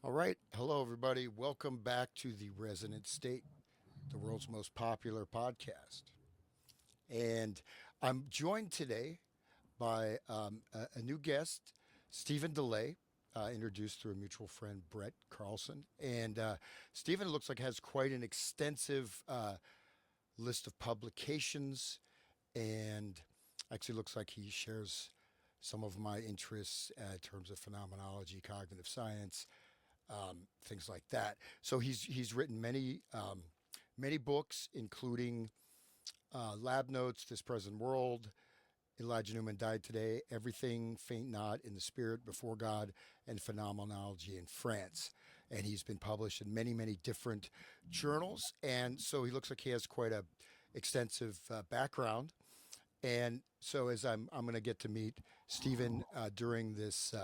All right. Hello, everybody. Welcome back to the Resonant State, the world's most popular podcast. And I'm joined today by a new guest, Stephen DeLay, introduced through a mutual friend, Brett Carlson. And Stephen looks like has quite an extensive list of publications and actually looks like he shares some of my interests in terms of phenomenology, cognitive science, things like that. So he's written many books, including Lab Notes, This Present World, Elijah Newman Died Today, Everything, Faint Not in the Spirit, Before God, and Phenomenology in France. And he's been published in many different journals. And so he looks like he has quite a extensive background. And so as I'm going to get to meet Stephen during this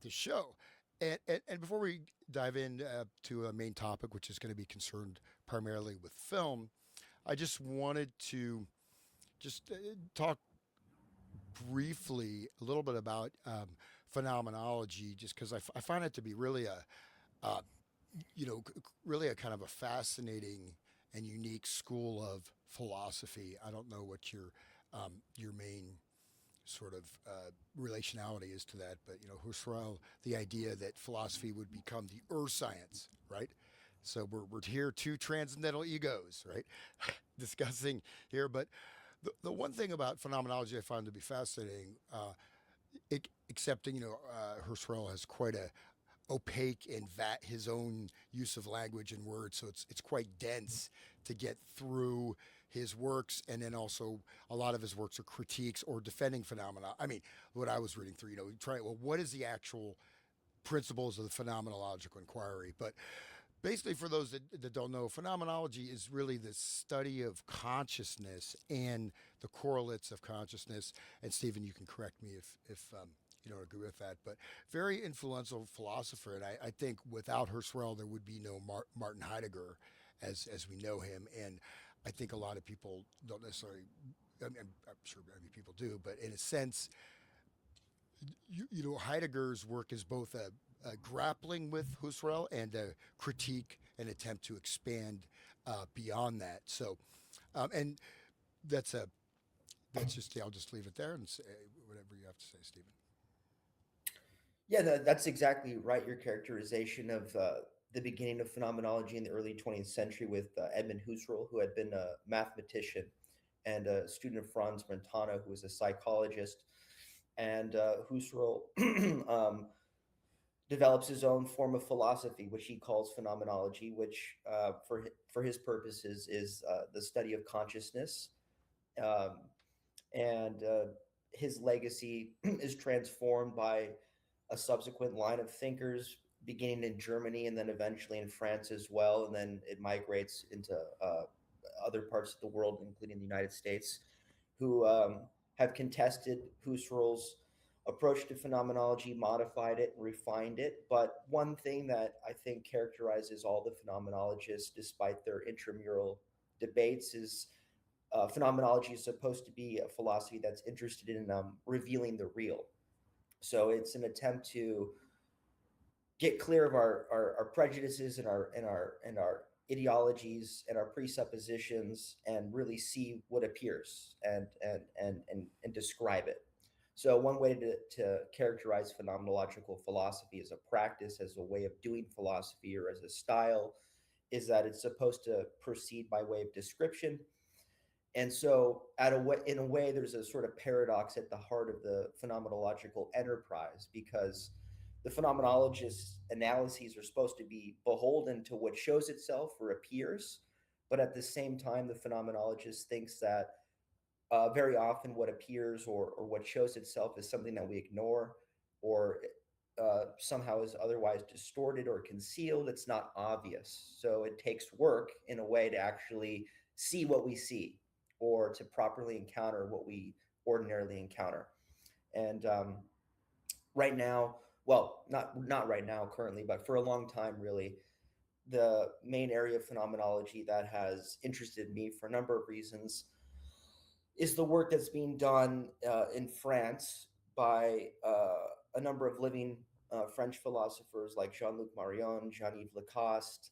show. And before we dive in to a main topic, which is going to be concerned primarily with film, I just wanted to just talk briefly a little bit about phenomenology, just because I find it to be really uh, really a kind of a fascinating and unique school of philosophy. I don't know what your main sort of relationality is to that. But Husserl, the idea that philosophy would become the earth science, right? So we're here, two transcendental egos, right, discussing here. But the one thing about phenomenology I find to be fascinating, accepting Husserl has quite a opaque and his own use of language and words, so it's quite dense to get through his works. And then also a lot of his works are critiques or defending phenomena. I mean, what I was reading through, try well, what is the actual principles of the phenomenological inquiry? But basically, for those that don't know, phenomenology is really the study of consciousness and the correlates of consciousness. And Stephen, you can correct me if you don't agree with that, but very influential philosopher. And I think without Husserl, there would be no Martin Heidegger as we know him. And I think a lot of people don't necessarily. I mean, I'm sure many people do, but in a sense, Heidegger's work is both a grappling with Husserl and a critique and attempt to expand beyond that. So, and that's a that's just I'll just leave it there and say whatever you have to say, Stephen. Yeah, that's exactly right. Your characterization of the beginning of phenomenology in the early 20th century with Edmund Husserl, who had been a mathematician, and a student of Franz Brentano, who was a psychologist. And Husserl develops his own form of philosophy, which he calls phenomenology, which for his purposes is the study of consciousness. Um, and his legacy is transformed by a subsequent line of thinkers beginning in Germany and then eventually in France as well. And then it migrates into other parts of the world, including the United States, who have contested Husserl's approach to phenomenology, modified it, and refined it. But one thing that I think characterizes all the phenomenologists, despite their intramural debates, is phenomenology is supposed to be a philosophy that's interested in revealing the real. So it's an attempt to get clear of our prejudices and our ideologies and our presuppositions and really see what appears and describe it. So one way to characterize phenomenological philosophy as a practice, as a way of doing philosophy or as a style, is that it's supposed to proceed by way of description. And so, in a way, there's a sort of paradox at the heart of the phenomenological enterprise because the phenomenologist's analyses are supposed to be beholden to what shows itself or appears, but at the same time, the phenomenologist thinks that very often what appears or what shows itself is something that we ignore or somehow is otherwise distorted or concealed. It's not obvious. So it takes work in a way to actually see what we see or to properly encounter what we ordinarily encounter. And right now, well, not right now currently, but for a long time, really, the main area of phenomenology that has interested me for a number of reasons is the work that's being done in France by a number of living French philosophers like Jean-Luc Marion, Jean-Yves Lacoste,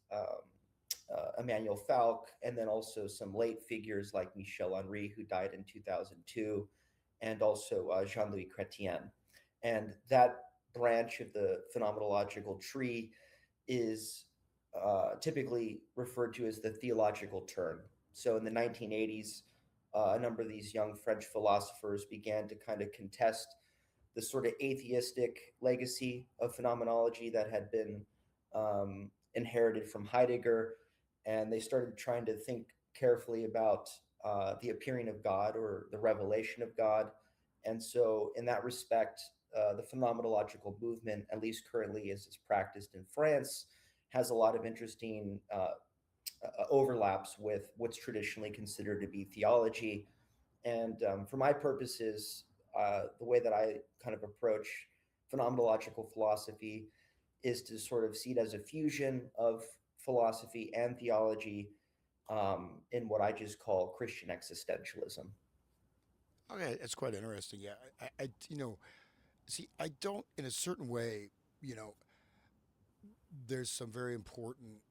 Emmanuel Falk, and then also some late figures like Michel Henry, who died in 2002, and also Jean-Louis Chrétien. And that branch of the phenomenological tree is typically referred to as the theological turn. So in the 1980s, a number of these young French philosophers began to kind of contest the sort of atheistic legacy of phenomenology that had been inherited from Heidegger, and they started trying to think carefully about the appearing of God or the revelation of God. And so, in that respect, the phenomenological movement, at least currently as it's practiced in France, has a lot of interesting overlaps with what's traditionally considered to be theology. And for my purposes, the way that I kind of approach phenomenological philosophy is to sort of see it as a fusion of philosophy and theology in what I just call Christian existentialism. Okay, it's quite interesting. Yeah, see, I don't, in a certain way, you know, there's some very important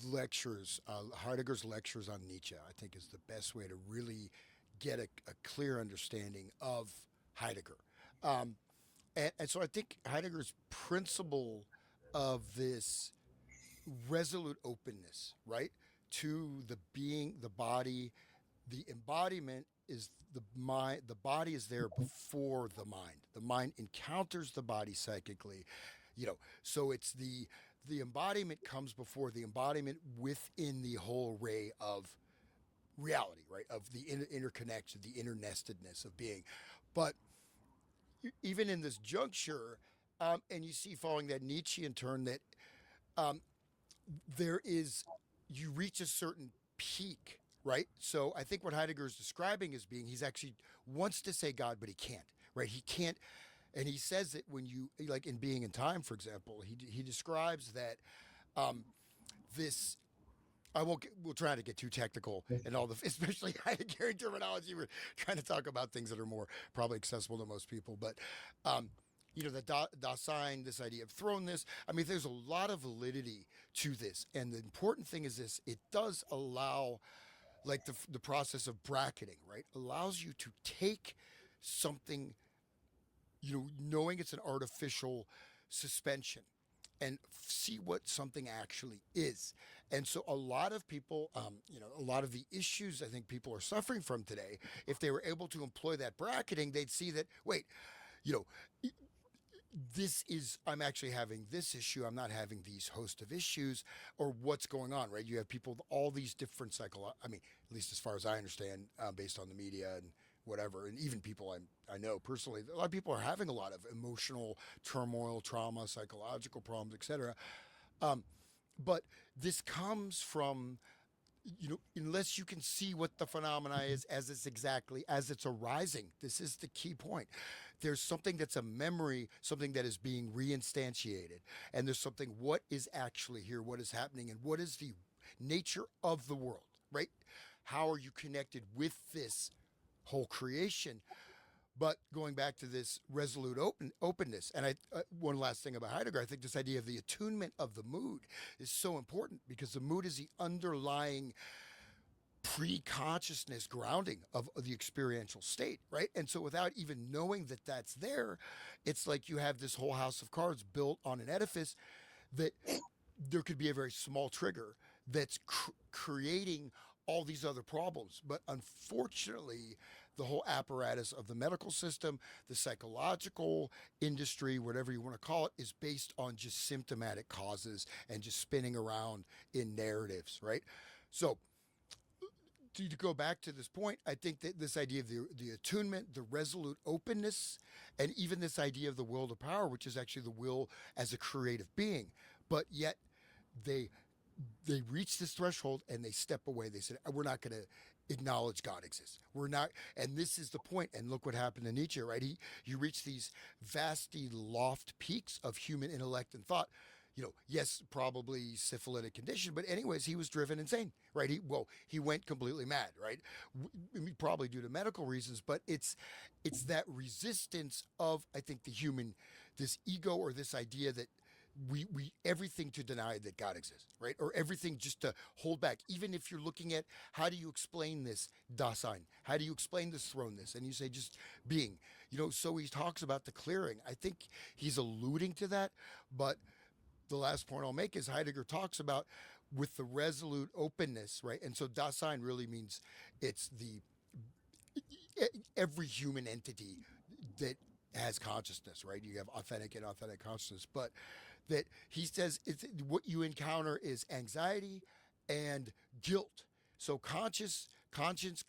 lectures. Heidegger's lectures on Nietzsche, I think, is the best way to really get a clear understanding of Heidegger. Um, and so I think Heidegger's principle of this resolute openness, right, to the being, the body, the embodiment is the mind. The body is there before the mind. The mind encounters the body psychically, so it's the embodiment comes before the embodiment within the whole array of reality, right, of the interconnection, the internestedness of being. But even in this juncture, and you see following that Nietzschean turn that um, there is, you reach a certain peak, right? So I think what Heidegger is describing as being, he's actually wants to say God, but he can't, right? He can't, and he says it when you, like in Being in Time, for example, he describes that um, this. I won't. We'll try not to get too technical and all the, especially Heideggerian terminology. We're trying to talk about things that are more probably accessible to most people, but um, the Dasein, this idea of thrownness. I mean, there's a lot of validity to this, and the important thing is this: it does allow, like the process of bracketing, right? Allows you to take something, knowing it's an artificial suspension, and see what something actually is. And so a lot of people, a lot of the issues I think people are suffering from today, if they were able to employ that bracketing, they'd see that, wait, you know, this is, I'm actually having this issue, I'm not having these host of issues, or what's going on, right? You have people with all these different I mean, at least as far as I understand, based on the media and whatever, and even people I know personally, a lot of people are having a lot of emotional turmoil, trauma, psychological problems, etc. um, but this comes from, unless you can see what the phenomena is as it's exactly as it's arising. This is the key point. There's something that's a memory, something that is being reinstantiated, and there's something, what is actually here, what is happening, and what is the nature of the world, right? How are you connected with this whole creation? But going back to this resolute openness, and one last thing about Heidegger, I think this idea of the attunement of the mood is so important, because the mood is the underlying pre-consciousness grounding of the experiential state, right? And so without even knowing that that's there, it's like you have this whole house of cards built on an edifice that there could be a very small trigger that's creating all these other problems. But unfortunately, the whole apparatus of the medical system, the psychological industry, whatever you want to call it, is based on just symptomatic causes and just spinning around in narratives, right? So to go back to this point, I think that this idea of the attunement, the resolute openness, and even this idea of the will to power, which is actually the will as a creative being, but yet they they reach this threshold and they step away. They said, "We're not going to acknowledge God exists. We're not." And this is the point. And look what happened to Nietzsche, right? You reach these vasty loft peaks of human intellect and thought. Yes, probably syphilitic condition, but anyways, he was driven insane, right? He went completely mad, right? Probably due to medical reasons, but it's that resistance of, I think, the human, this ego or this idea that we everything to deny that God exists, right? Or everything just to hold back. Even if you're looking at how do you explain this Dasein? How do you explain this thrownness? And you say just being, So he talks about the clearing. I think he's alluding to that, but the last point I'll make is Heidegger talks about with the resolute openness, right? And so Dasein really means it's the every human entity that has consciousness, right? You have authentic and authentic consciousness, but that he says it's what you encounter is anxiety and guilt. So conscience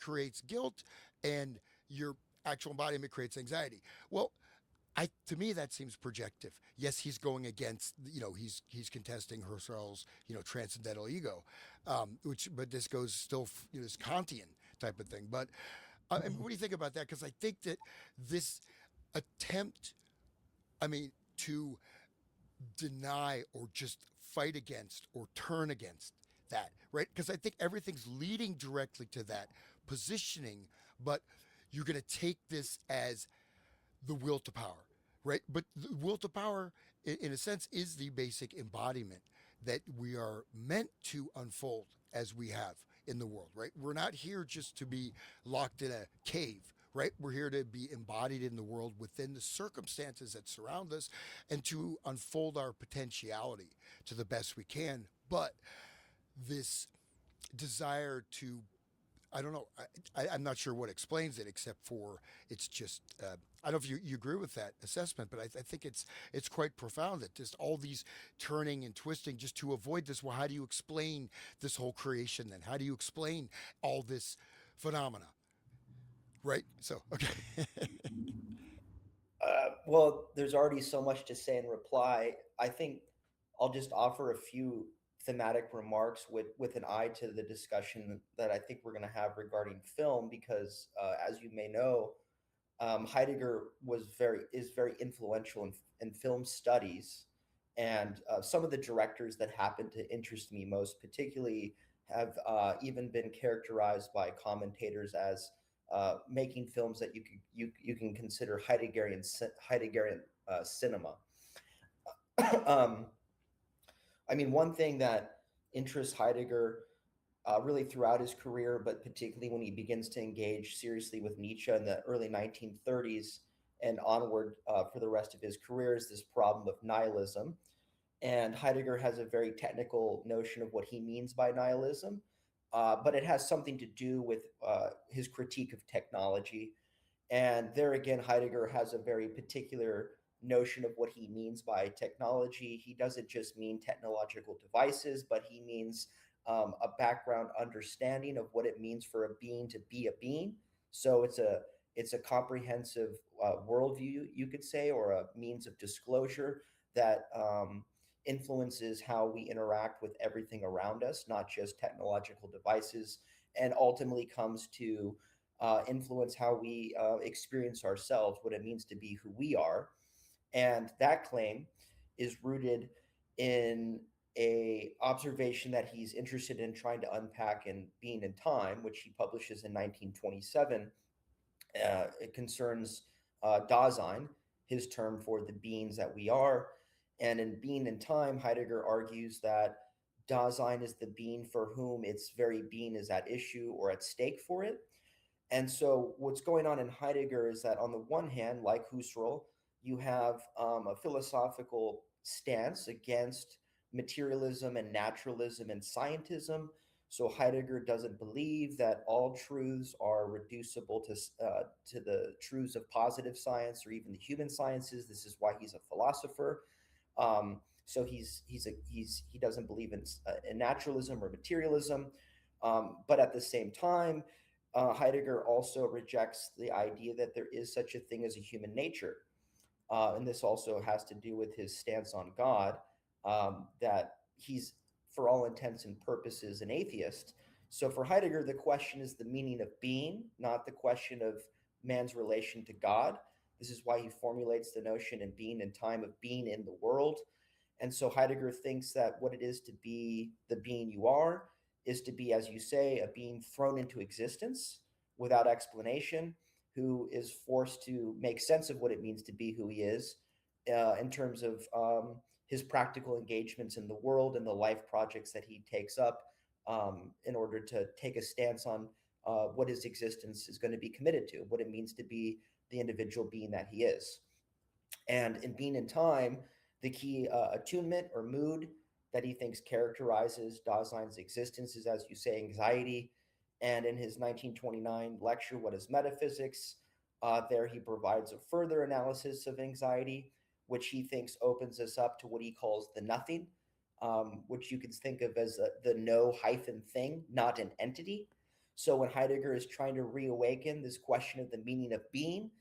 creates guilt, and your actual embodiment creates anxiety. Well, to me that seems projective. Yes, he's going against, he's contesting Husserl's, transcendental ego, which but this goes still, this Kantian type of thing. But and what do you think about that? Because I think that this attempt, I mean, to deny or just fight against or turn against that, right? Because I think everything's leading directly to that positioning, but you're going to take this as the will to power, right? But the will to power, in a sense, is the basic embodiment that we are meant to unfold as we have in the world, right? We're not here just to be locked in a cave, right? We're here to be embodied in the world within the circumstances that surround us and to unfold our potentiality to the best we can. But this desire to, I don't know. I'm not sure what explains it, except for it's just. I don't know if you agree with that assessment, but I think it's quite profound that just all these turning and twisting just to avoid this. Well, how do you explain this whole creation then? How do you explain all this phenomena? Right. So okay. Well, there's already so much to say in reply. I think I'll just offer a few thematic remarks with an eye to the discussion that I think we're going to have regarding film, because as you may know, Heidegger is very influential in film studies, and some of the directors that happen to interest me most, particularly, have even been characterized by commentators as making films that you can consider Heideggerian cinema. um, I mean, one thing that interests Heidegger really throughout his career, but particularly when he begins to engage seriously with Nietzsche in the early 1930s and onward for the rest of his career, is this problem of nihilism. And Heidegger has a very technical notion of what he means by nihilism, but it has something to do with his critique of technology. And there again, Heidegger has a very particular notion of what he means by technology. He doesn't just mean technological devices, but he means a background understanding of what it means for a being to be a being. So it's a comprehensive worldview, you could say, or a means of disclosure that influences how we interact with everything around us, not just technological devices, and ultimately comes to influence how we experience ourselves, what it means to be who we are. And that claim is rooted in a observation that he's interested in trying to unpack in Being in Time, which he publishes in 1927. It concerns Dasein, his term for the beings that we are. And in Being in Time, Heidegger argues that Dasein is the being for whom its very being is at issue or at stake for it. And so, what's going on in Heidegger is that, on the one hand, like Husserl, you have a philosophical stance against materialism and naturalism and scientism. So Heidegger doesn't believe that all truths are reducible to the truths of positive science or even the human sciences. This is why he's a philosopher. So he doesn't believe in naturalism or materialism, but at the same time, Heidegger also rejects the idea that there is such a thing as a human nature. And this also has to do with his stance on God, that he's, for all intents and purposes, an atheist. So for Heidegger, the question is the meaning of being, not the question of man's relation to God. This is why he formulates the notion in Being in Time of being in the world. And so Heidegger thinks that what it is to be the being you are is to be, as you say, a being thrown into existence without explanation, who is forced to make sense of what it means to be who he is, in terms of his practical engagements in the world and the life projects that he takes up in order to take a stance on what his existence is going to be committed to, what it means to be the individual being that he is. And in Being in Time, the key attunement or mood that he thinks characterizes Dasein's existence is, as you say, anxiety. And in his 1929 lecture, What is Metaphysics? There he provides a further analysis of anxiety, which he thinks opens us up to what he calls the nothing, which you can think of as the no hyphen thing, not an entity. So when Heidegger is trying to reawaken this question of the meaning of being,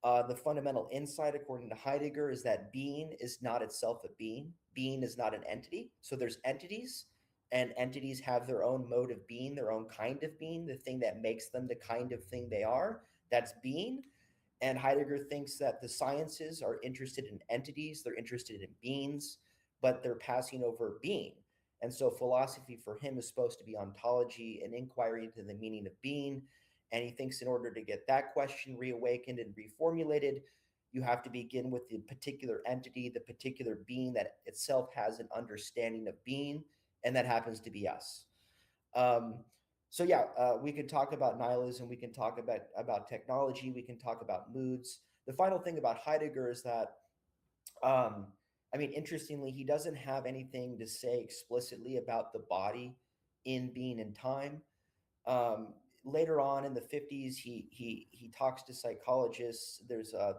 the fundamental insight, according to Heidegger, is that being is not itself a being. Being is not an entity. So there's entities, and entities have their own mode of being, their own kind of being, the thing that makes them the kind of thing they are. That's being. And Heidegger thinks that the sciences are interested in entities, they're interested in beings, but they're passing over being. And so philosophy for him is supposed to be ontology and inquiry into the meaning of being. And he thinks in order to get that question reawakened and reformulated, you have to begin with the particular entity, the particular being that itself has an understanding of being, and that happens to be us. Um, so yeah, we could talk about nihilism. We can talk about technology. We can talk about moods. The final thing about Heidegger is that, um, I mean, interestingly, he doesn't have anything to say explicitly about the body in Being in Time. Um, Later on in the 50s, he talks to psychologists. There's a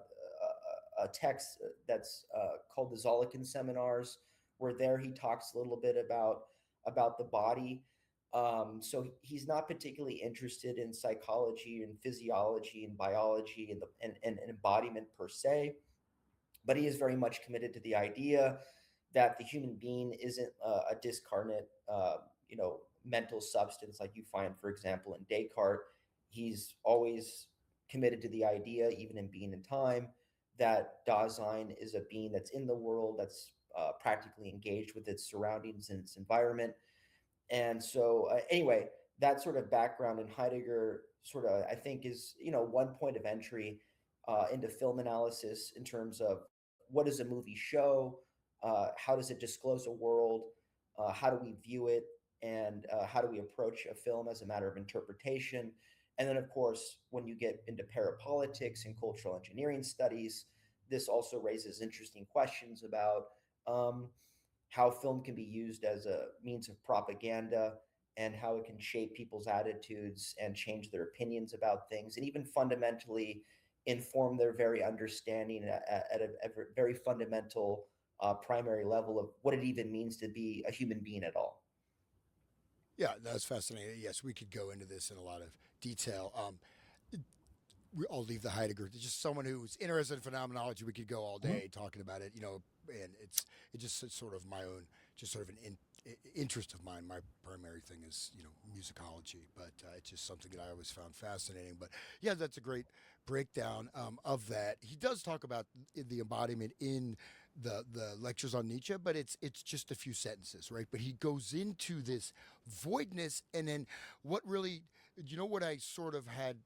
text that's called the Zollikin Seminars, where there he talks a little bit about the body. So he's not particularly interested in psychology and physiology and biology and embodiment per se, but he is very much committed to the idea that the human being isn't a discarnate, you know, mental substance like you find, for example, in Descartes. He's always committed to the idea, even in Being in Time, that Dasein is a being that's in the world, that's practically engaged with its surroundings and its environment. And so, anyway, that sort of background in Heidegger sort of, I think, is, you know, one point of entry into film analysis in terms of what does a movie show, how does it disclose a world, how do we view it, and how do we approach a film as a matter of interpretation. And then, of course, when you get into parapolitics and cultural engineering studies, this also raises interesting questions about um, how film can be used as a means of propaganda and how it can shape people's attitudes and change their opinions about things and even fundamentally inform their very understanding at a very fundamental primary level of what it even means to be a human being at all. Yeah, that's fascinating. Yes, we could go into this in a lot of detail. I'll leave the Heidegger. Just someone who's interested in phenomenology. We could go all Mhm. day talking about it, and it's just sort of my own, just sort of an interest of mine. My primary thing is musicology, but it's just something that I always found fascinating. But yeah, that's a great breakdown of that. He does talk about the embodiment in the lectures on Nietzsche, but it's just a few sentences, right? But he goes into this voidness, and then what really, what I sort of had,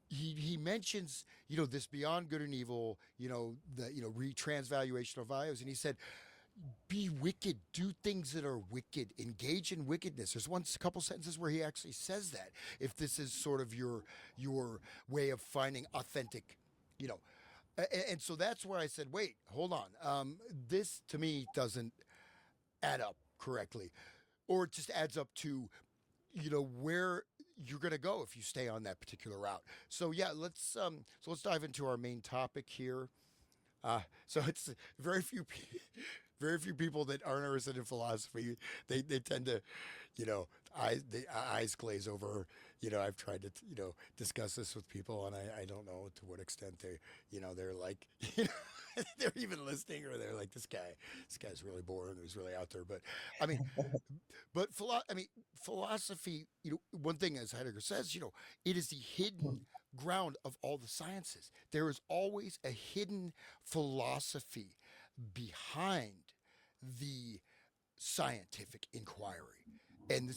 he mentions this beyond good and evil, the transvaluation of values, and he said, be wicked, do things that are wicked, engage in wickedness. There's one couple sentences where he actually says that, if this is sort of your way of finding authentic, you know and so that's where I said, wait, hold on, this to me doesn't add up correctly, or it just adds up to where you're going to go if you stay on that particular route. So yeah, let's dive into our main topic here. So it's very few very few people that aren't interested in philosophy. They tend to, the eyes glaze over. I've tried to discuss this with people, and I don't know to what extent they're like, they're even listening, or they're like, this guy's really boring, or he's really out there. But I mean, philosophy. One thing, as Heidegger says, it is the hidden ground of all the sciences. There is always a hidden philosophy behind the scientific inquiry. And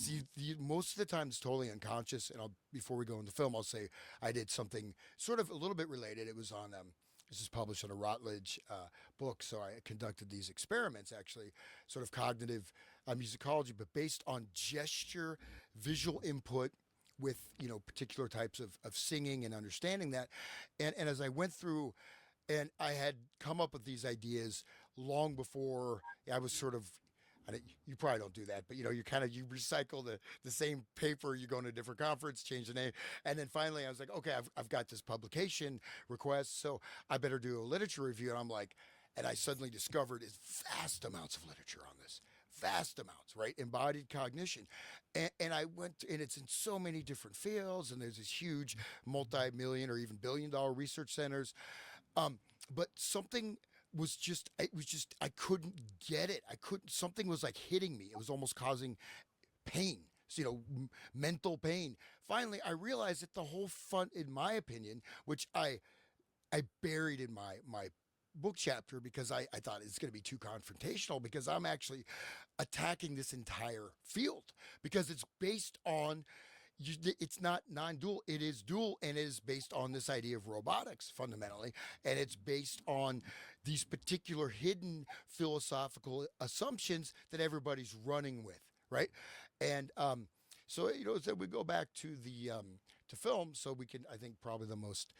most of the time, it's totally unconscious. And before we go into film, I'll say I did something sort of a little bit related. It was on this is published in a Routledge book. So I conducted these experiments, actually, sort of cognitive musicology, but based on gesture, visual input with particular types of singing and understanding that. And as I went through, and I had come up with these ideas long before I was sort of, you probably don't do that, but you kind of you recycle the same paper. You go to a different conference, change the name, and then finally I was like, okay, I've got this publication request, so I better do a literature review. And I'm like, and I suddenly discovered is vast amounts of literature on this, vast amounts, right? Embodied cognition, and I went and it's in so many different fields, and there's this huge multi-million or even billion-dollar research centers. Um, but something was just it was just I couldn't get it. I couldn't something was like hitting me. It was almost causing pain. So, mental pain. Finally, I realized that the whole fun, in my opinion, which I buried in my book chapter because I thought it's going to be too confrontational because I'm actually attacking this entire field because it's based on it's not non-dual, it is dual, and it is based on this idea of robotics fundamentally, and it's based on these particular hidden philosophical assumptions that everybody's running with, right? And so so we go back to the to film, so we can, I think, probably the most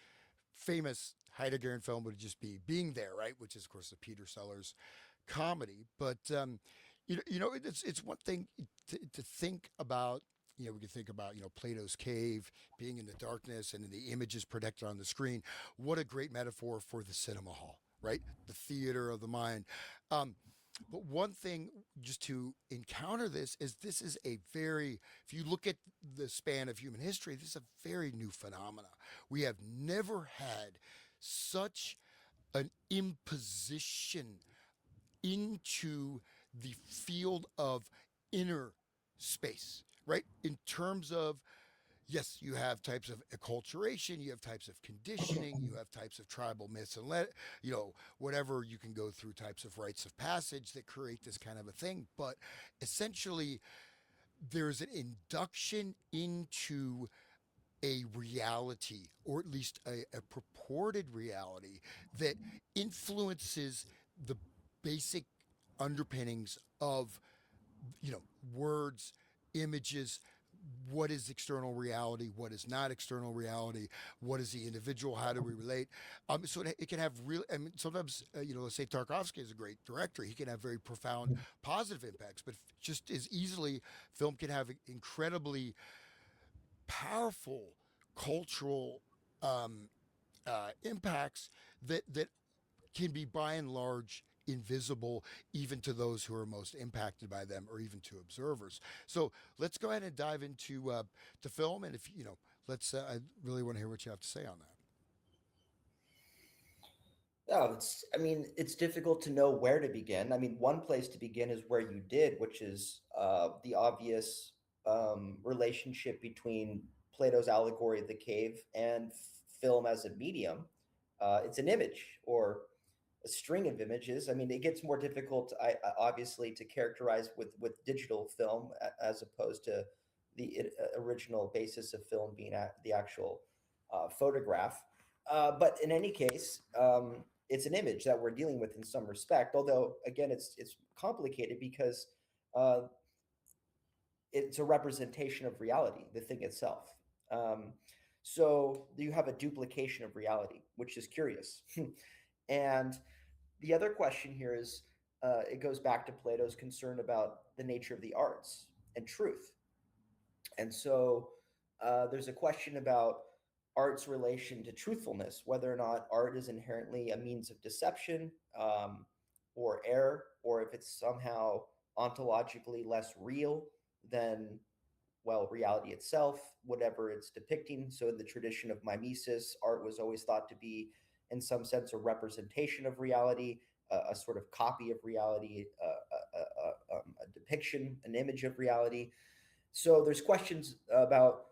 famous Heideggerian film would just be Being There, right, which is of course the Peter Sellers comedy. But it's one thing to think about. We can think about Plato's cave, being in the darkness, and the images projected on the screen. What a great metaphor for the cinema hall, right? The theater of the mind. Um, but one thing, just to encounter this is a very, if you look at the span of human history, this is a very new phenomena. We have never had such an imposition into the field of inner space, right? In terms of, yes, you have types of acculturation, you have types of conditioning, you have types of tribal myths and whatever, you can go through types of rites of passage that create this kind of a thing. But essentially, there's an induction into a reality, or at least a purported reality, that influences the basic underpinnings of you know words, images, what is external reality, what is not external reality, what is the individual, how do we relate. So it can have real, I mean, sometimes let's say Tarkovsky is a great director, he can have very profound positive impacts, but just as easily film can have incredibly powerful cultural um, impacts that can be by and large invisible even to those who are most impacted by them, or even to observers. So let's go ahead and dive into to film, and if let's. I really want to hear what you have to say on that. Oh, I mean, it's difficult to know where to begin. I mean, one place to begin is where you did, which is the obvious relationship between Plato's allegory of the cave and film as a medium. It's an image or a string of images. I mean, it gets more difficult, obviously, to characterize with digital film as opposed to the original basis of film being the actual photograph. But in any case, it's an image that we're dealing with in some respect. Although, again, it's complicated because uh, it's a representation of reality, the thing itself. Um, so you have a duplication of reality, which is curious. And the other question here is it goes back to Plato's concern about the nature of the arts and truth. And so there's a question about art's relation to truthfulness, whether or not art is inherently a means of deception or error, or if it's somehow ontologically less real than, well, reality itself, whatever it's depicting. So in the tradition of mimesis, art was always thought to be, in some sense, a representation of reality, a sort of copy of reality, a depiction, an image of reality. So there's questions about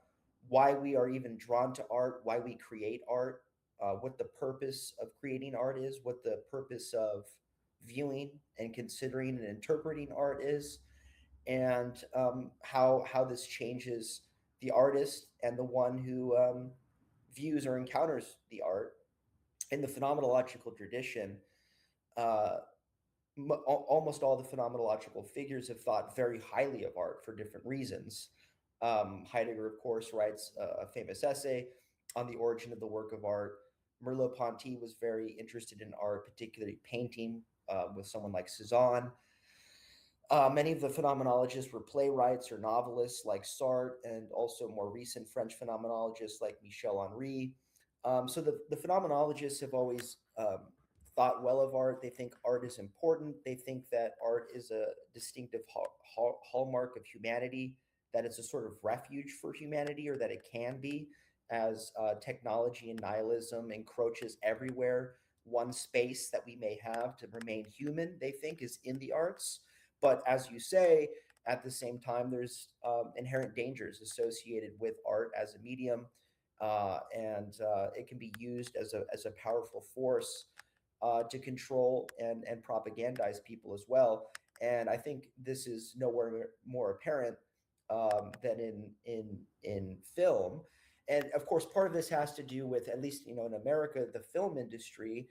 why we are even drawn to art, why we create art, what the purpose of creating art is, what the purpose of viewing and considering and interpreting art is, and how this changes the artist and the one who views or encounters the art. in the phenomenological tradition, uh, almost all the phenomenological figures have thought very highly of art for different reasons. Heidegger, of course, writes a famous essay on the origin of the work of art. Merleau-Ponty was very interested in art, particularly painting, with someone like Cézanne. Many of the phenomenologists were playwrights or novelists like Sartre, and also more recent French phenomenologists like Michel Henry. So the phenomenologists have always thought well of art. They think art is important. They think that art is a distinctive hallmark of humanity, that it's a sort of refuge for humanity, or that it can be, as technology and nihilism encroaches everywhere. One space that we may have to remain human, they think, is in the arts. But as you say, at the same time, there's inherent dangers associated with art as a medium, and it can be used as a powerful force to control and propagandize people as well. And I think this is nowhere more apparent than in film. And of course, part of this has to do with, at least in America, the film industry.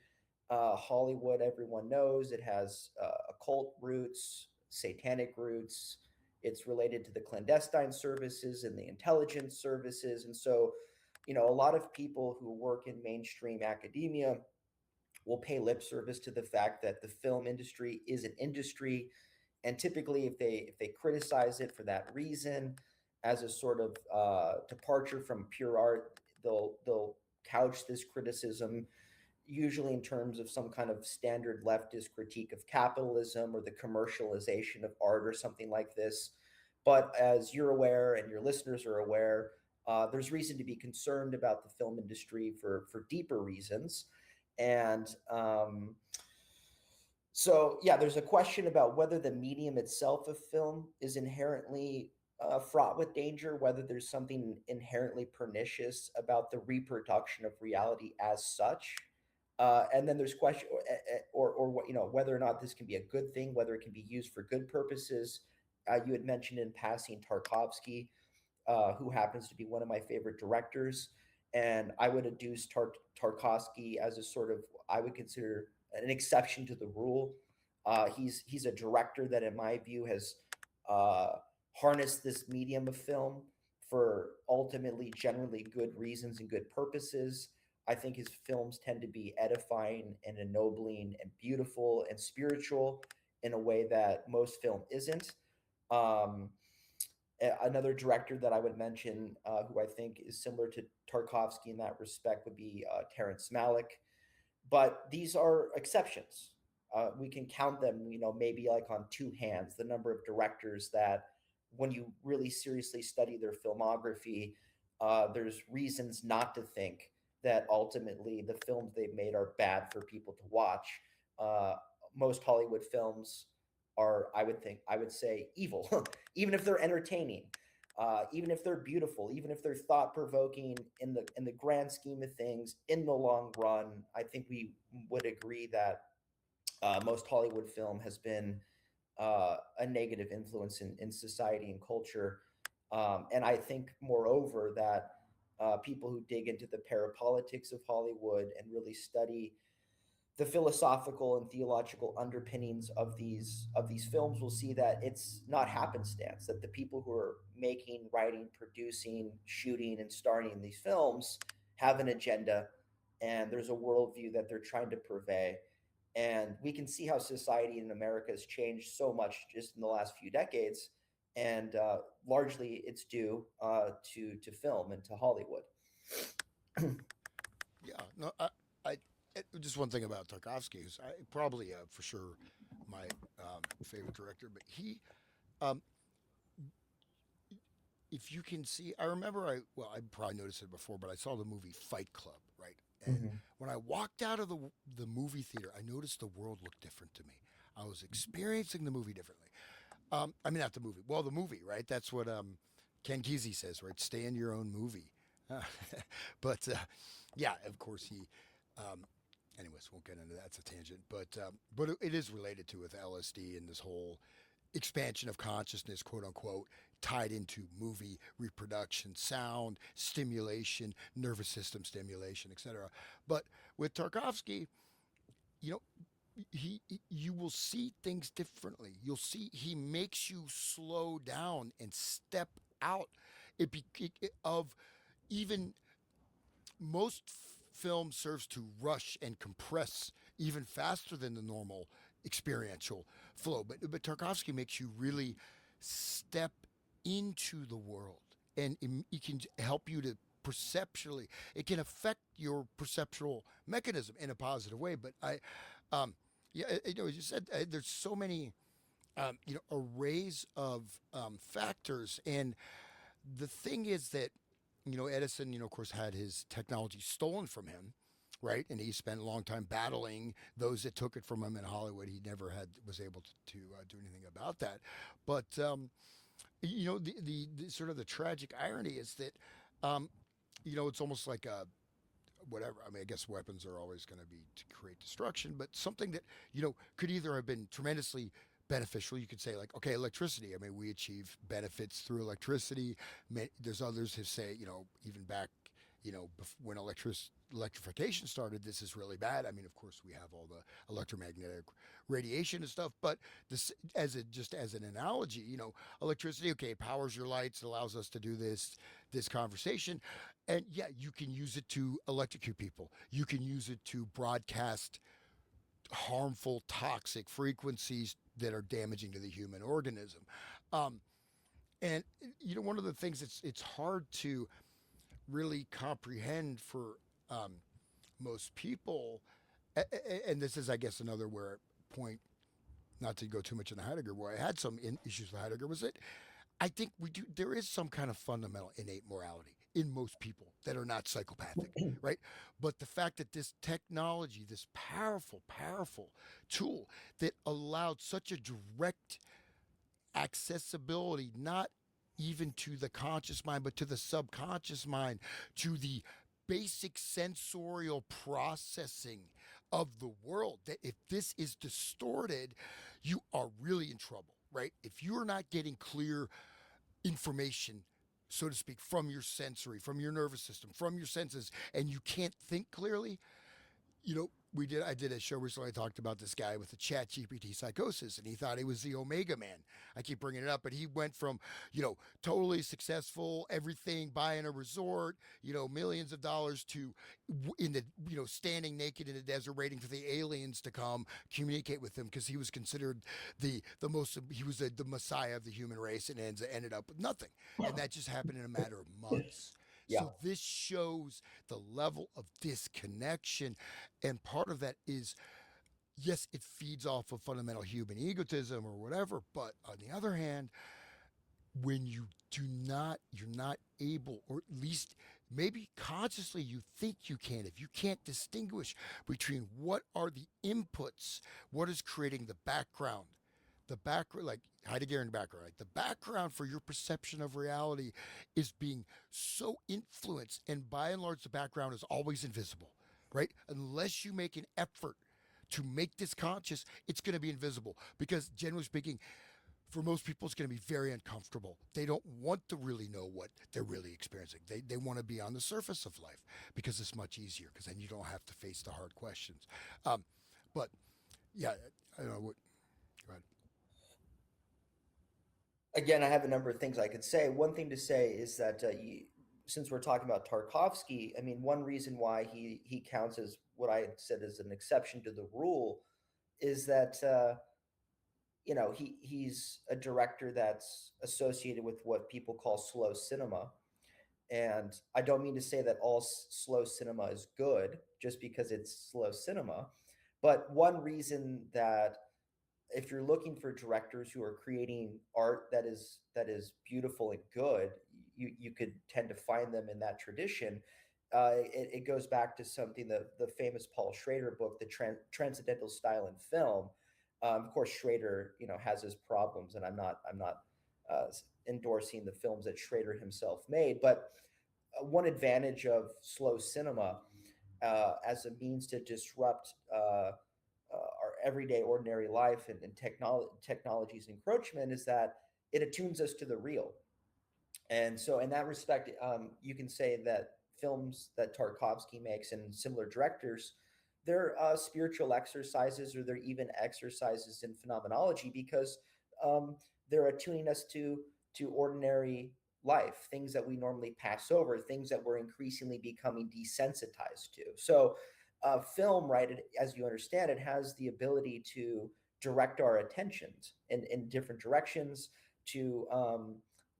Hollywood, everyone knows, it has occult roots, satanic roots. It's related to the clandestine services and the intelligence services. And so, a lot of people who work in mainstream academia will pay lip service to the fact that the film industry is an industry, and typically if they criticize it for that reason, as a sort of departure from pure art, they'll couch this criticism usually in terms of some kind of standard leftist critique of capitalism or the commercialization of art or something like this. But as you're aware and your listeners are aware, there's reason to be concerned about the film industry for deeper reasons. And so, yeah, there's a question about whether the medium itself of film is inherently fraught with danger, whether there's something inherently pernicious about the reproduction of reality as such. And then there's question, or what whether or not this can be a good thing, whether it can be used for good purposes. You had mentioned in passing Tarkovsky, who happens to be one of my favorite directors, and I would adduce Tarkovsky as a sort of, I would consider, an exception to the rule. He's a director that, in my view, has uh, harnessed this medium of film for ultimately generally good reasons and good purposes. I think his films tend to be edifying and ennobling and beautiful and spiritual in a way that most film isn't. Um, Another director that I would mention, who I think is similar to Tarkovsky in that respect, would be Terrence Malick. But these are exceptions. We can count them, maybe like on two hands, the number of directors that, when you really seriously study their filmography, there's reasons not to think that ultimately the films they've made are bad for people to watch. Uh, Most Hollywood films are, I would say, evil, even if they're entertaining, even if they're beautiful, even if they're thought provoking in the grand scheme of things. In the long run, I think we would agree that most Hollywood film has been a negative influence in society and culture. And I think, moreover, that people who dig into the parapolitics of Hollywood and really study the philosophical and theological underpinnings of these films will see that it's not happenstance, that the people who are making, writing, producing, shooting, and starring in these films have an agenda, and there's a worldview that they're trying to purvey. And we can see how society in America has changed so much just in the last few decades, and largely it's due to film and to Hollywood. Yeah, no, just one thing about Tarkovsky is probably for sure my favorite director, but um, if you can see, I remember I probably noticed it before, but I saw the movie Fight Club, right? And Mhm. when I walked out of the movie theater, I noticed the world looked different to me. I was experiencing the movie differently. I mean, not the movie. Well, the movie, right? That's what Ken Kesey says, right? Stay in your own movie. But yeah, of course he. Um, anyways, won't get into that. It's a tangent, but it is related to with LSD and this whole expansion of consciousness, quote unquote, tied into movie reproduction, sound stimulation, nervous system stimulation, etc. But with Tarkovsky, you know, you will see things differently. You'll see he makes you slow down and step out of even most film serves to rush and compress even faster than the normal experiential flow. But Tarkovsky makes you really step into the world, and it can help you to perceptually. It can affect your perceptual mechanism in a positive way. But yeah, as you said, there's so many arrays of factors, and the thing is that Edison, of course, had his technology stolen from him, right? And he spent a long time battling those that took it from him in Hollywood. He never was able to do anything about that. But the sort of the tragic irony is that it's almost like a whatever. I mean, I guess weapons are always going to be to create destruction, but something that could either have been tremendously beneficial. You could say like, okay, electricity. I mean, we achieve benefits through electricity. There's others who say, even back, when electrification started, this is really bad. I mean, of course, we have all the electromagnetic radiation and stuff, but this, just as an analogy, electricity, okay, powers your lights, allows us to do this conversation, and yeah, you can use it to electrocute people. You can use it to broadcast harmful, toxic frequencies that are damaging to the human organism. Um, and one of the things it's hard to really comprehend for most people, and this is, I guess, another where point, not to go too much into Heidegger, where I had some issues with Heidegger, was that I think there is some kind of fundamental innate morality in most people that are not psychopathic, right? But the fact that this technology, this powerful, powerful tool that allowed such a direct accessibility, not even to the conscious mind, but to the subconscious mind, to the basic sensorial processing of the world, that if this is distorted, you are really in trouble, right? If you're not getting clear information, so to speak, from your sensory, from your nervous system, from your senses, and you can't think clearly, I did a show recently. I talked about this guy with the chat GPT psychosis, and he thought he was the Omega Man. I keep bringing it up, but he went from, totally successful, everything, buying a resort, millions of dollars, to in the, standing naked in the desert waiting for the aliens to come communicate with him, because he was considered he was the messiah of the human race, and ended up with nothing. And that just happened in a matter of months. Yeah. So this shows the level of disconnection. And part of that is, yes, it feeds off of fundamental human egotism or whatever. But on the other hand, when you're not able, or at least maybe consciously you think you can, if you can't distinguish between what are the inputs, what is creating the background, like Heideggerian background, right? The background for your perception of reality is being so influenced, and by and large, the background is always invisible, right? Unless you make an effort to make this conscious, it's going to be invisible, because generally speaking, for most people, it's going to be very uncomfortable. They don't want to really know what they're really experiencing. They want to be on the surface of life, because it's much easier, because then you don't have to face the hard questions. But yeah, I don't know what. Go ahead. Again, I have a number of things I could say. One thing to say is that since we're talking about Tarkovsky, I mean, one reason why he counts as what I had said as an exception to the rule is that he's a director that's associated with what people call slow cinema. And I don't mean to say that all slow cinema is good just because it's slow cinema. But one reason that, if you're looking for directors who are creating art that is beautiful and good, you could tend to find them in that tradition. It goes back to something, the famous Paul Schrader book, the Transcendental Style in Film. Of course, Schrader has his problems, and I'm not uh, endorsing the films that Schrader himself made, but one advantage of slow cinema as a means to disrupt our everyday ordinary life and technology's encroachment is that it attunes us to the real. And so in that respect, you can say that films that Tarkovsky makes and similar directors, they're spiritual exercises, or they're even exercises in phenomenology, because um, they're attuning us to ordinary life, things that we normally pass over, things that we're increasingly becoming desensitized to. So film, right, as you understand it, has the ability to direct our attentions in different directions, to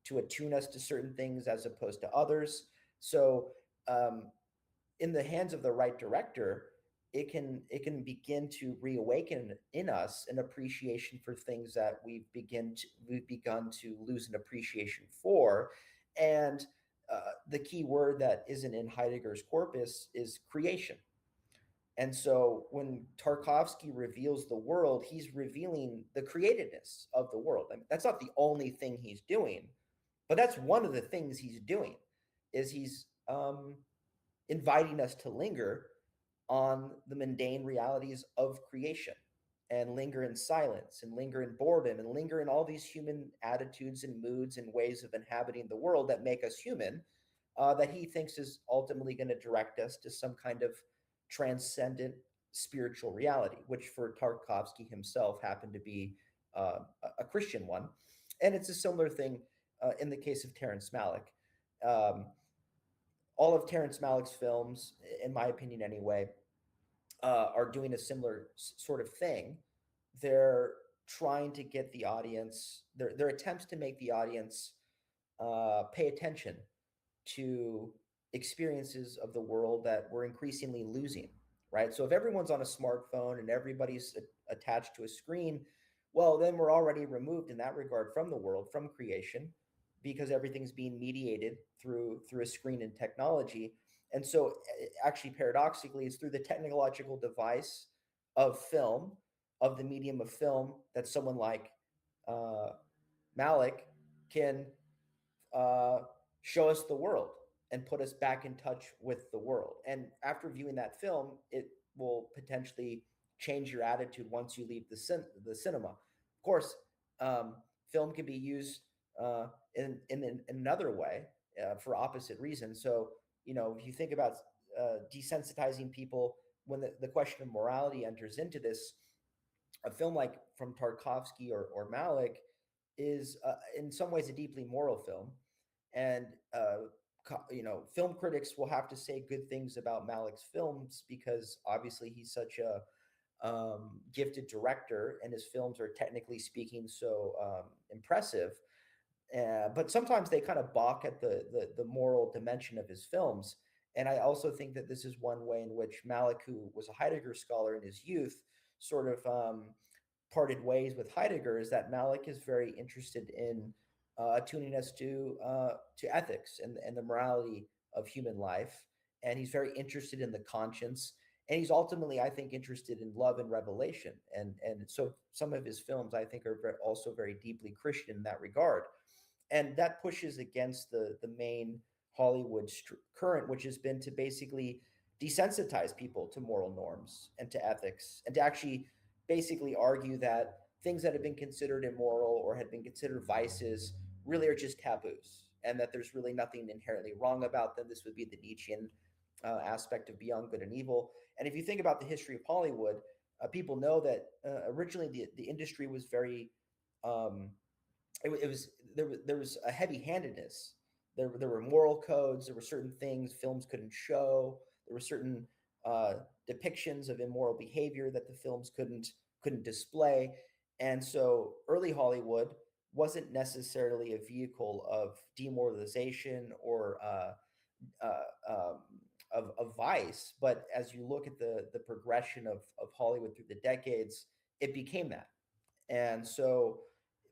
to attune us to certain things as opposed to others. So um, in the hands of the right director, it can begin to reawaken in us an appreciation for things that we've begun to lose an appreciation for. And the key word that isn't in Heidegger's corpus is creation. And so when Tarkovsky reveals the world, he's revealing the createdness of the world. I mean, that's not the only thing he's doing, but that's one of the things he's doing. Is he's inviting us to linger on the mundane realities of creation, and linger in silence, and linger in boredom, and linger in all these human attitudes and moods and ways of inhabiting the world that make us human, that he thinks is ultimately going to direct us to some kind of transcendent spiritual reality, which for Tarkovsky himself happened to be a Christian one. And it's a similar thing in the case of Terrence Malick. Um, all of Terrence Malick's films, in my opinion anyway, are doing a similar sort of thing. They're trying to get the audience, their attempts to make the audience pay attention to experiences of the world that we're increasingly losing, right? So if everyone's on a smartphone and everybody's attached to a screen, well, then we're already removed in that regard from the world, from creation, because everything's being mediated through a screen and technology. And so, actually, paradoxically, it's through the technological device of film, of the medium of film, that someone like uh, Malick can uh, show us the world and put us back in touch with the world. And after viewing that film, it will potentially change your attitude once you leave the cinema. Of course, film can be used in another way for opposite reasons. So, if you think about desensitizing people, when the question of morality enters into this, a film like from Tarkovsky or Malick is in some ways a deeply moral film. And film critics will have to say good things about Malick's films, because obviously he's such a gifted director, and his films are technically speaking so impressive. But sometimes they kind of balk at the moral dimension of his films. And I also think that this is one way in which Malick, who was a Heidegger scholar in his youth, sort of parted ways with Heidegger, is that Malick is very interested in tuning us to ethics and the morality of human life, and he's very interested in the conscience, and he's ultimately, I think, interested in love and revelation, and so some of his films, I think, are also very deeply Christian in that regard, and that pushes against the main Hollywood current, which has been to basically desensitize people to moral norms and to ethics, and to actually basically argue that things that have been considered immoral or had been considered vices really are just taboos, and that there's really nothing inherently wrong about them. This would be the Nietzschean aspect of beyond good and evil. And if you think about the history of Hollywood, people know that originally the industry was very um, it was there was a heavy-handedness. There were moral codes. There were certain things films couldn't show. There were certain uh, depictions of immoral behavior that the films couldn't display. And so early Hollywood wasn't necessarily a vehicle of demoralization or uh, of vice. But as you look at the progression of Hollywood through the decades, it became that. And so,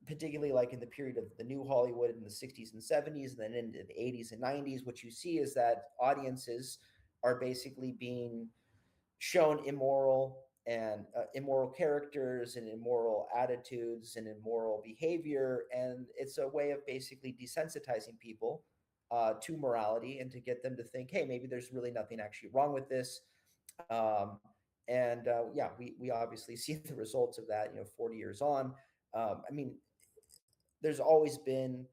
particularly like in the period of the new Hollywood in the 60s and 70s, and then into the 80s and 90s, what you see is that audiences are basically being shown immoral characters and immoral attitudes and immoral behavior. And it's a way of basically desensitizing people to morality, and to get them to think, hey, maybe there's really nothing actually wrong with this. Um, And yeah, we obviously see the results of that. 40 years on. I mean, there's always been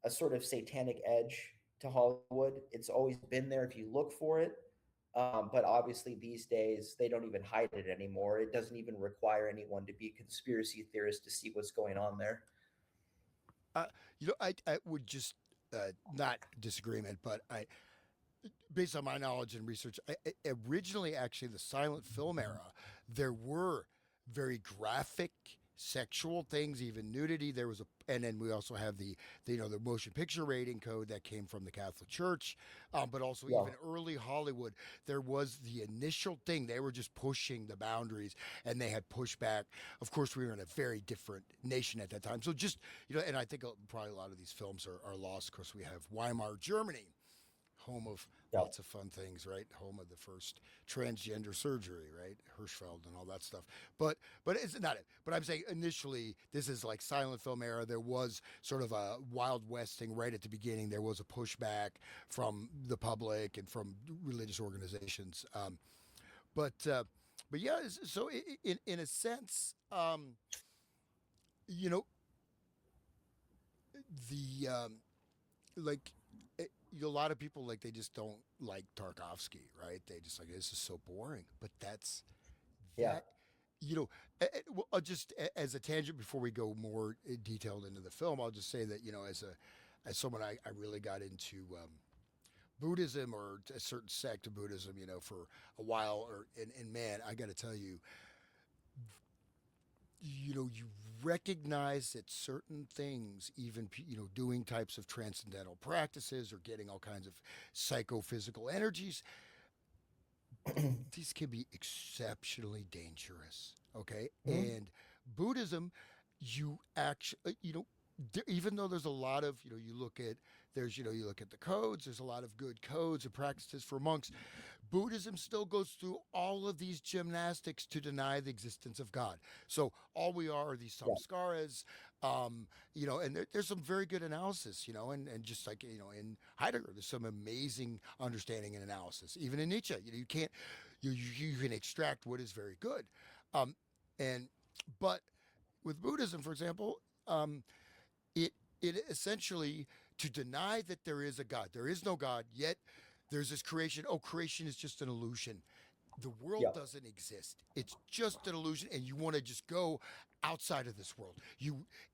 a sort of satanic edge to Hollywood. It's always been there if you look for it. But obviously, these days, they don't even hide it anymore. It doesn't even require anyone to be a conspiracy theorist to see what's going on there. Uh, I would just not disagreement, but based on my knowledge and research, originally, actually, the silent film era, there were very graphic sexual things, even nudity. There was and then we also have the motion picture rating code that came from the Catholic Church, but also Yeah. even early Hollywood, there was the initial thing. They were just pushing the boundaries, and they had pushback. Of course, we were in a very different nation at that time, so just and I think probably a lot of these films are lost. Of course, we have Weimar Germany, home of Yeah. lots of fun things, right? Home of the first transgender surgery, right? Hirschfeld and all that stuff. But it's not it. But I'm saying initially this is like silent film era. There was sort of a Wild West thing right at the beginning. There was a pushback from the public and from religious organizations. But yeah, so in a sense, you know, the like a lot of people like they just don't like Tarkovsky, right? They just like this is so boring. But that's Yeah. that well, just as a tangent before we go more detailed into the film, I'll just say that as someone I really got into Buddhism or a certain sect of Buddhism, for a while, and man, I got to tell you, you recognize that certain things, even doing types of transcendental practices or getting all kinds of psychophysical energies, these can be exceptionally dangerous. Okay, Mhm. and Buddhism, you actually, even though there's a lot of, you look at you look at the codes. There's a lot of good codes and practices for monks. Buddhism still goes through all of these gymnastics to deny the existence of God. So all we are these Yeah. samskaras, and there's some very good analysis, and just like, in Heidegger, there's some amazing understanding and analysis. Even in Nietzsche, you can't, you can extract what is very good. Um, and, but with Buddhism, for example, it, it essentially to deny that there is a God, there is no God, yet there's this creation. Oh, creation is just an illusion. The world Yeah. doesn't exist. It's just an illusion, and you want to just go outside of this world.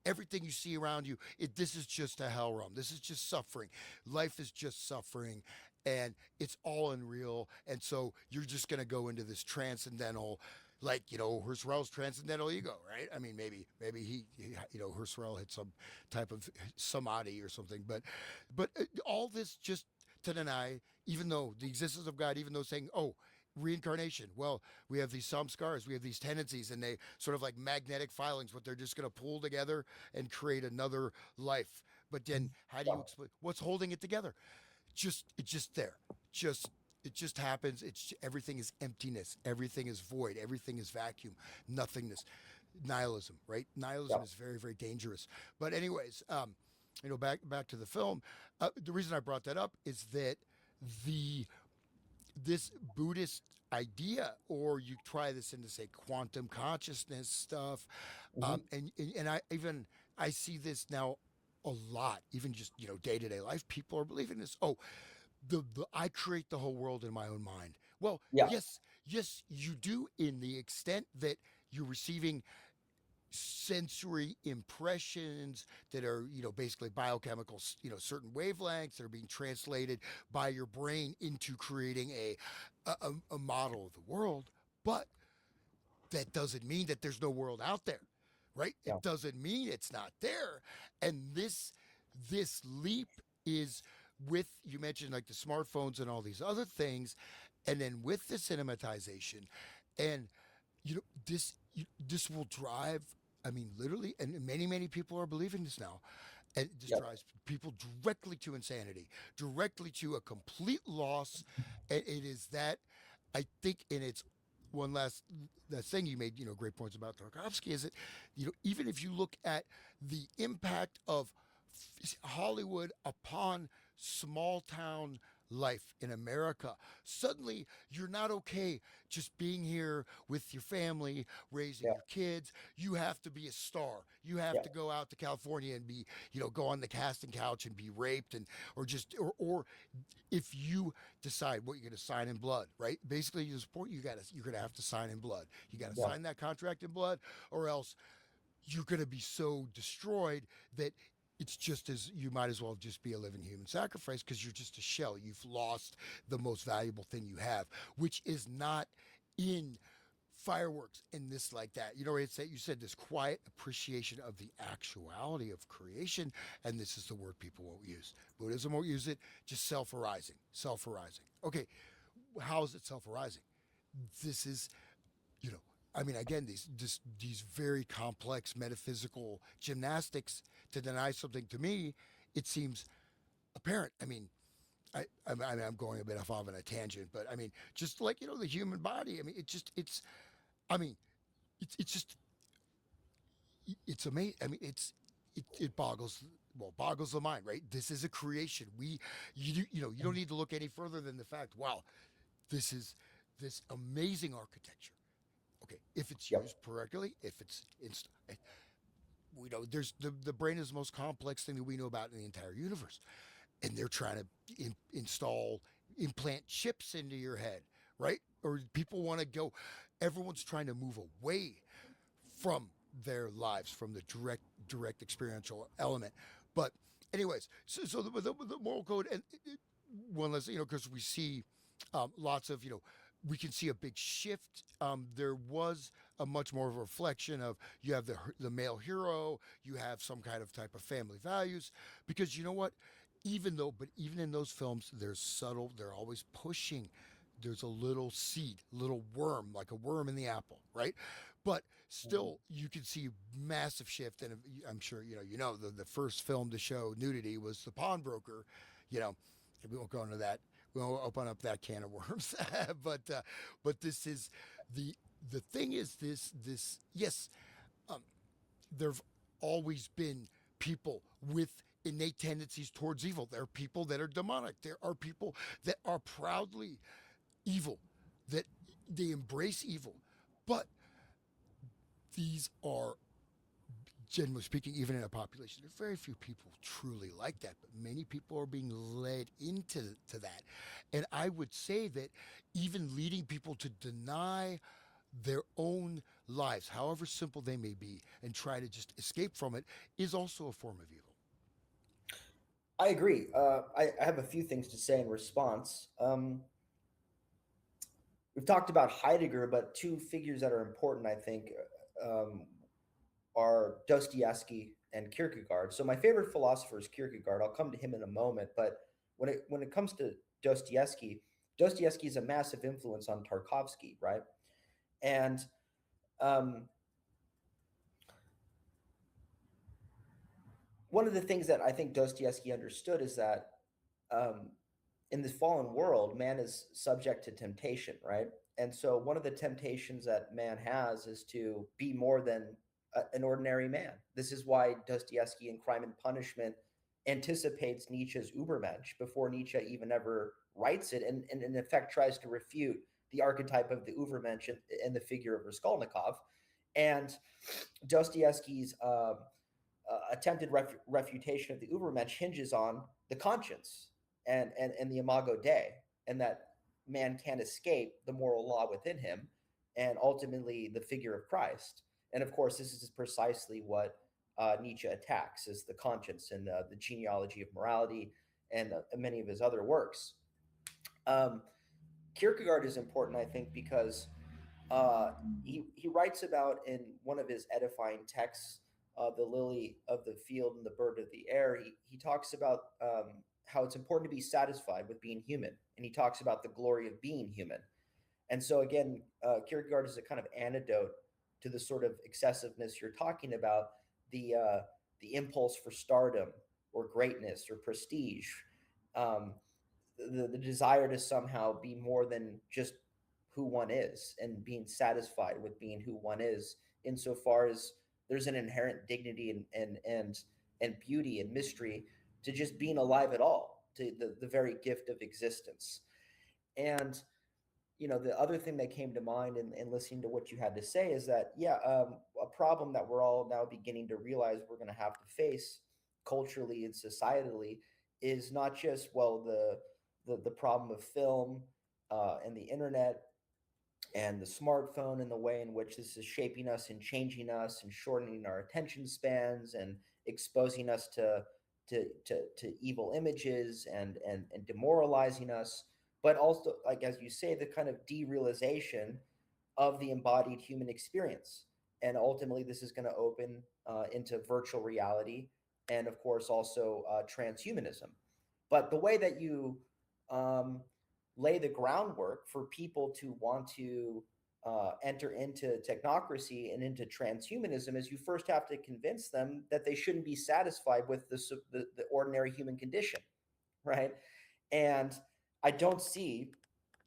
Everything you see around you, this is just a hell realm. This is just suffering. Life is just suffering, and it's all unreal. And so you're just going to go into this transcendental, like Husserl's transcendental ego, right? I mean, maybe Husserl had some type of samadhi or something, but all this just to deny, even though the existence of God, even though saying, oh, reincarnation. Well, we have these samskaras, we have these tendencies, and they sort of like magnetic filings, but they're just going to pull together and create another life. But then, how do Yeah. you explain what's holding it together? It's just there. Just it just happens. Everything is emptiness. Everything is void. Everything is vacuum. Nothingness. Nihilism. Right? Yeah. Nihilism is very very dangerous. But anyways, back to the film. The reason I brought that up is that the this Buddhist idea, or you try this into say quantum consciousness stuff, Hmm. and I see this now a lot, even just day to day life. People are believing this. Oh, the I create the whole world in my own mind. Well, Yeah. yes, you do in the extent that you're receiving sensory impressions that are basically biochemical certain wavelengths that are being translated by your brain into creating a model of the world, but that doesn't mean that there's no world out there, right? Yeah. It doesn't mean it's not there. And this leap is with, you mentioned like the smartphones and all these other things, and then with the cinematization, and this will drive, I mean, literally, and many people are believing this now, and it just Yeah. drives people directly to insanity, directly to a complete loss. And it is that, I think, in its one last that thing you made, great points about Tarkovsky, is that, even if you look at the impact of Hollywood upon small town life in America. Suddenly, you're not okay just being here with your family, raising Yeah. your kids. You have to be a star. You have Yeah. to go out to California and be, go on the casting couch and be raped and or if you decide what you're going to sign in blood, right? Basically, at this point, you're going to have to sign in blood. You got to Yeah. sign that contract in blood, or else you're going to be so destroyed that it's just as you might as well just be a living human sacrifice because you're just a shell. You've lost the most valuable thing you have, which is not in fireworks and this like that. It's that you said this quiet appreciation of the actuality of creation, and this is the word people won't use. Buddhism won't use it. Just self-arising, self-arising. Okay, how is it self-arising? This is you know again, these very complex metaphysical gymnastics to deny something. To me, it seems apparent. I'm going a bit off on a tangent, but just like the human body. I mean, it's just it's amazing. It boggles the mind, right? This is a creation. You don't need to look any further than the fact. Wow, this is this amazing architecture. Okay, if it's Yep. used correctly, if it's we know there's the brain is the most complex thing that we know about in the entire universe, and they're trying to implant chips into your head, right? Or people want to go. Everyone's trying to move away from their lives, from the direct experiential element. But anyways, so the moral code and one less, because we see lots of, we can see a big shift. There was a much more of a reflection of you have the male hero, you have some kind of type of family values, because you know what, even in those films, there's subtle. They're always pushing. There's a little seed, little worm, like a worm in the apple, right? But Mhm. still, you can see massive shift. And I'm sure the first film to show nudity was The Pawnbroker. You know, we won't go into that. We won't open up that can of worms. But this is the the thing is this yes, um, there've always been people with innate tendencies towards evil. There are people that are demonic. There are people that are proudly evil, that they embrace evil. But these are, generally speaking, even in a population, there are very few people truly like that, but many people are being led into that. And I would say that even leading people to deny their own lives, however simple they may be, and try to just escape from it is also a form of evil. I agree. I have a few things to say in response. We've talked about Heidegger, but two figures that are important, I think, um, are Dostoevsky and Kierkegaard. So my favorite philosopher is Kierkegaard. I'll come to him in a moment. But when it comes to Dostoevsky, Dostoevsky is a massive influence on Tarkovsky, right? And um, one of the things that I think Dostoevsky understood is that um, in this fallen world, man is subject to temptation, right? And so one of the temptations that man has is to be more than an ordinary man. This is why Dostoevsky in Crime and Punishment anticipates Nietzsche's Übermensch before Nietzsche even ever writes it, and in effect tries to refute the archetype of the Übermensch and the figure of Raskolnikov. And Dostoevsky's attempted refutation of the Übermensch hinges on the conscience and the imago Dei, and that man can't escape the moral law within him, and ultimately the figure of Christ. And of course, this is precisely what Nietzsche attacks: is the conscience and the genealogy of morality, and many of his other works. Um, Kierkegaard is important, I think, because he writes about in one of his edifying texts, the lily of the field and the bird of the air. He talks about how it's important to be satisfied with being human, and he talks about the glory of being human. And so again, Kierkegaard is a kind of antidote to the sort of excessiveness you're talking about, the impulse for stardom or greatness or prestige, um, the desire to somehow be more than just who one is, and being satisfied with being who one is, insofar as there's an inherent dignity and beauty and mystery to just being alive at all. to the very gift of existence. And the other thing that came to mind in listening to what you had to say is that, yeah, a problem that we're all now beginning to realize we're going to have to face culturally and societally is not just, well, the problem of film and the internet and the smartphone and the way in which this is shaping us and changing us and shortening our attention spans and exposing us to evil images and demoralizing us, but also, like as you say, the kind of derealization of the embodied human experience. And ultimately, this is going to open into virtual reality and, of course, also transhumanism. But the way that you um, lay the groundwork for people to want to enter into technocracy and into transhumanism is you first have to convince them that they shouldn't be satisfied with the ordinary human condition, right? And I don't see,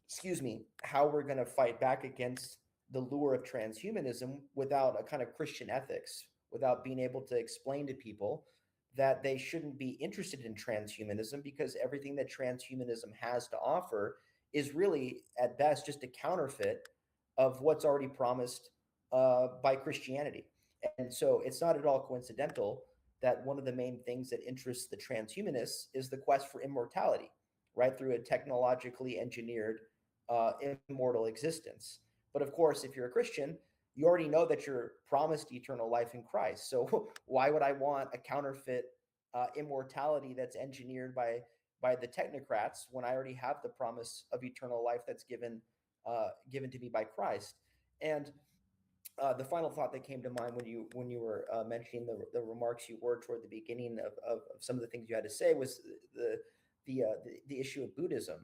excuse me, how we're going to fight back against the lure of transhumanism without a kind of Christian ethics, without being able to explain to people that they shouldn't be interested in transhumanism because everything that transhumanism has to offer is really, at best, just a counterfeit of what's already promised by Christianity. And so it's not at all coincidental that one of the main things that interests the transhumanists is the quest for immortality, right, through a technologically engineered immortal existence. But of course, if you're a Christian, you already know that you're promised eternal life in Christ. So why would I want a counterfeit immortality that's engineered by the technocrats when I already have the promise of eternal life that's given to me by Christ? And the final thought that came to mind when you were mentioning the remarks you were toward the beginning of some of the things you had to say was the issue of Buddhism.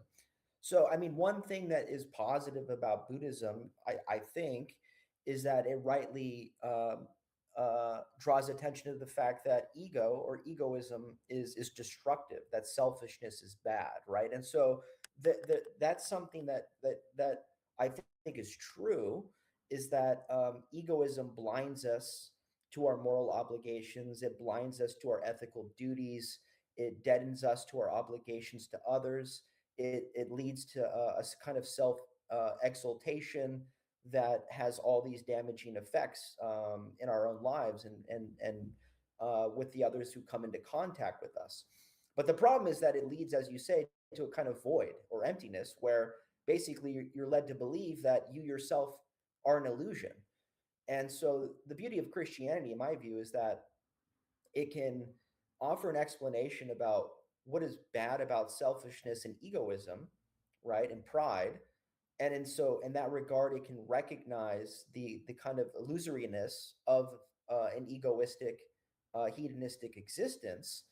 So, I mean, one thing that is positive about Buddhism, I think, is that it rightly draws attention to the fact that ego or egoism is destructive, that selfishness is bad, right? And so that's something that I think is true, is that egoism blinds us to our moral obligations, it blinds us to our ethical duties, it deadens us to our obligations to others, it leads to a kind of self exaltation that has all these damaging effects in our own lives and with the others who come into contact with us. But the problem is that it leads, as you say, to a kind of void or emptiness where basically you're led to believe that you yourself are an illusion. And so the beauty of Christianity, in my view, is that it can offer an explanation about what is bad about selfishness and egoism, right, and pride. And in that regard, it can recognize the kind of illusoriness of an egoistic, hedonistic existence.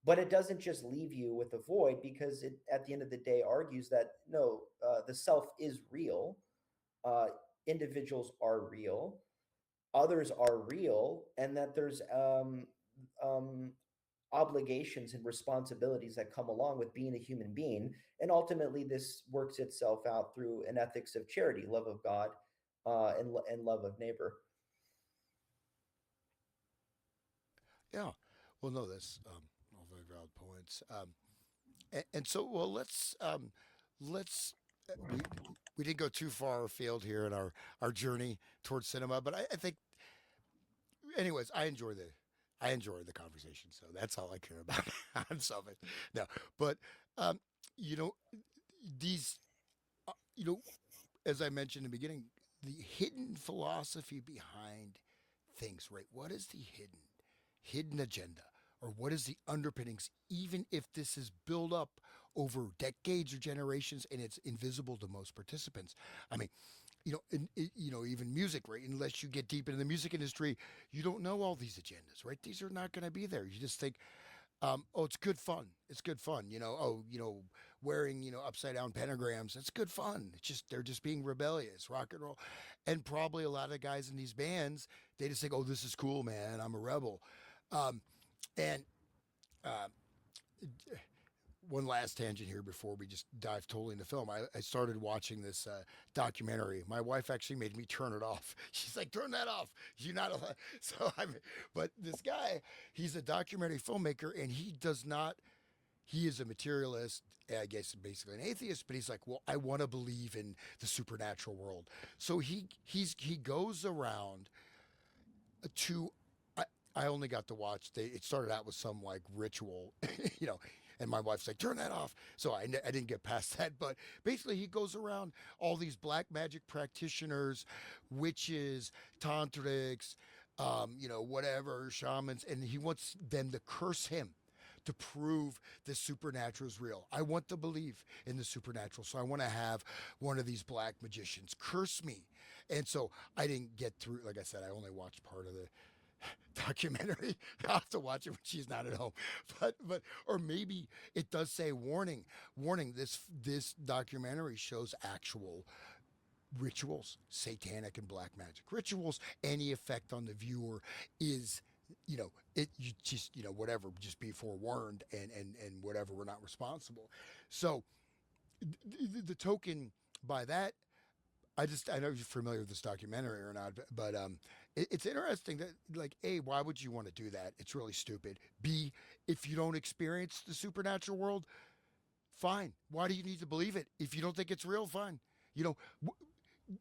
But it doesn't just leave you with a void because it, at the end of the day, argues that no, the self is real, uh, individuals are real, others are real, and that there's um, obligations and responsibilities that come along with being a human being. And ultimately, this works itself out through an ethics of charity, love of God, and love of neighbor. Yeah. Well, no, that's all very valid points. And so, well, let's we didn't go too far afield here in our journey towards cinema, but I think, anyways, I enjoy the conversation, so that's all I care about. I'm selfish. No, but um, you know, these, you know, as I mentioned in the beginning, the hidden philosophy behind things, right? What is the hidden agenda? Or what is the underpinnings, even if this is built up over decades or generations and it's invisible to most participants? I mean, even music, right? Unless you get deep into the music industry, you don't know all these agendas, right? These are not going to be there. You just think, oh, it's good fun. It's good fun. Wearing, upside down pentagrams. It's good fun. It's just, they're just being rebellious, rock and roll. And probably a lot of guys in these bands, they just think, oh, this is cool, man. I'm a rebel. Um, and uh, one last tangent here before we just dive totally into film. I started watching this documentary. My wife actually made me turn it off. She's like, "Turn that off. You're not allowed." But this guy, he's a documentary filmmaker, and he is a materialist, I guess basically an atheist, but he's like, well, I want to believe in the supernatural world. So he goes around to I, I only got to watch it started out with some like ritual, you know, and my wife's like, turn that off. So I didn't get past that. But basically, he goes around all these black magic practitioners, witches, tantrics, whatever, shamans, and he wants them to curse him to prove the supernatural is real. I want to believe in the supernatural. So I want to have one of these black magicians curse me. And so I didn't get through, like I said, I only watched part of the documentary. I'll have to watch it when she's not at home. Or maybe it does say warning, this documentary shows actual rituals, satanic and black magic rituals. Any effect on the viewer is, you just, whatever, just be forewarned, and whatever, we're not responsible. So the token by that, I know you're familiar with this documentary or not, but it's interesting that, like, A, why would you want to do that? It's really stupid. B, if you don't experience the supernatural world, fine. Why do you need to believe it? If you don't think it's real, fine. You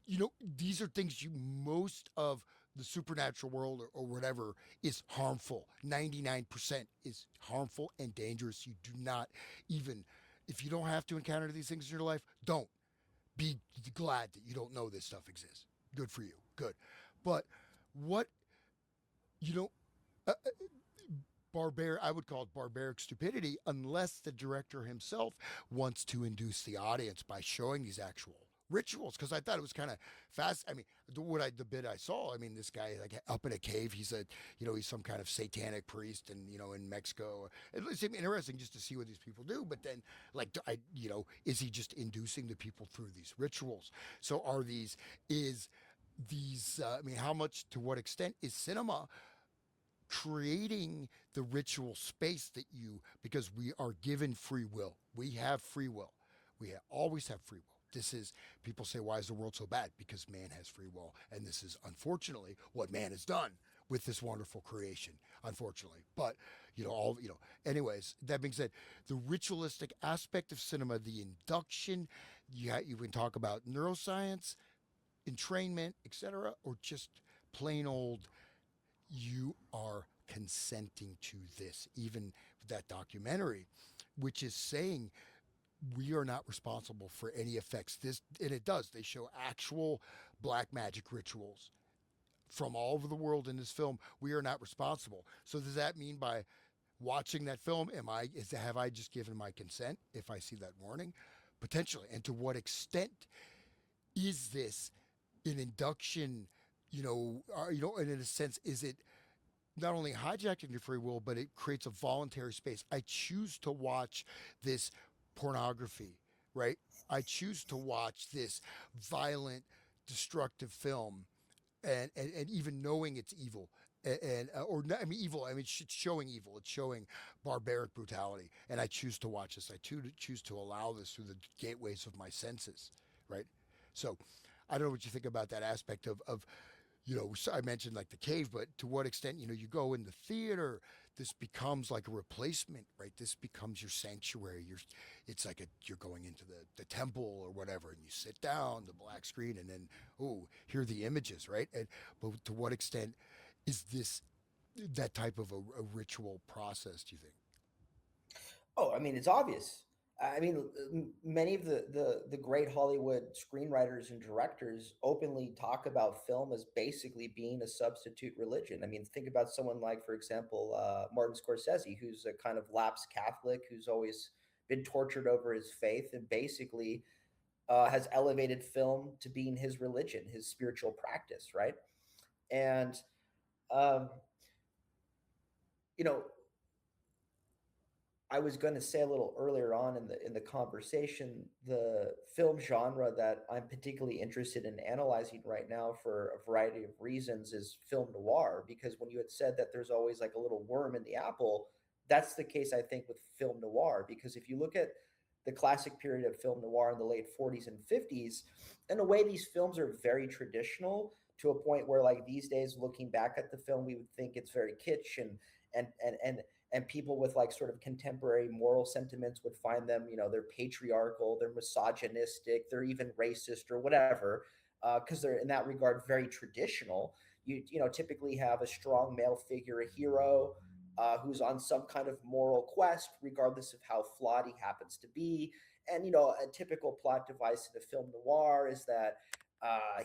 know, these are things most of the supernatural world, or whatever, is harmful. 99% is harmful and dangerous. You do not even, if you don't have to encounter these things in your life, don't. Be glad that you don't know this stuff exists. Good for you. Good. But what, you know, uh, I would call it barbaric stupidity, unless the director himself wants to induce the audience by showing these actual rituals. Because I thought it was kind of fast. I mean, the bit I saw, I mean, this guy, like, up in a cave, he's he's some kind of satanic priest, and in Mexico, it seemed interesting just to see what these people do. But then, like, is he just inducing the people through these rituals? So I mean, how much, to what extent is cinema creating the ritual space because we are given free will. We have free will. Always have free will. This is, people say, why is the world so bad? Because man has free will. And this is, unfortunately, what man has done with this wonderful creation, unfortunately. But, anyways, that being said, the ritualistic aspect of cinema, the induction, you can talk about neuroscience, entrainment, etc., or just plain old, you are consenting to this. Even that documentary, which is saying we are not responsible for any effects. And it does. They show actual black magic rituals from all over the world in this film. We are not responsible. So does that mean, by watching that film, have I just given my consent if I see that warning? Potentially. And to what extent is this an induction? And in a sense, is it not only hijacking your free will, but it creates a voluntary space? I choose to watch this pornography, right? I choose to watch this violent, destructive film, and even knowing it's evil, evil. I mean, it's showing evil. It's showing barbaric brutality, and I choose to watch this. I choose to allow this through the gateways of my senses, right? So, I don't know what you think about that aspect of I mentioned, like, the cave, but to what extent, you go in the theater, this becomes like a replacement, right? This becomes your sanctuary. It's like you're going into the temple or whatever, and you sit down, the black screen, and then, here are the images, right? But to what extent is this that type of a ritual process, do you think? Oh, I mean, it's obvious. I mean, many of the great Hollywood screenwriters and directors openly talk about film as basically being a substitute religion. I mean, think about someone like, for example, Martin Scorsese, who's a kind of lapsed Catholic, who's always been tortured over his faith, and basically has elevated film to being his religion, his spiritual practice, right? And um, you know, I was going to say a little earlier on in the conversation, the film genre that I'm particularly interested in analyzing right now for a variety of reasons is film noir. Because when you had said that there's always like a little worm in the apple, that's the case, I think, with film noir. Because if you look at the classic period of film noir in the late 40s and 50s, in a way, these films are very traditional, to a point where, like, these days, looking back at the film, we would think it's very kitsch and and people with like sort of contemporary moral sentiments would find them, they're patriarchal, they're misogynistic, they're even racist or whatever, because they're in that regard very traditional. You typically have a strong male figure, a hero, who's on some kind of moral quest, regardless of how flawed he happens to be. And a typical plot device in a film noir is that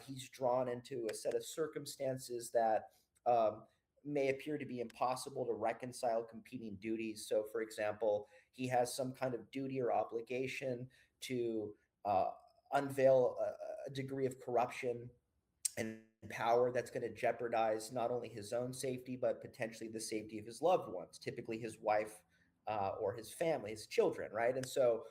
he's drawn into a set of circumstances that um, may appear to be impossible to reconcile competing duties. So, for example, he has some kind of duty or obligation to uh, unveil a degree of corruption and power that's going to jeopardize not only his own safety, but potentially the safety of his loved ones, typically his wife or his family, his children, right? And so,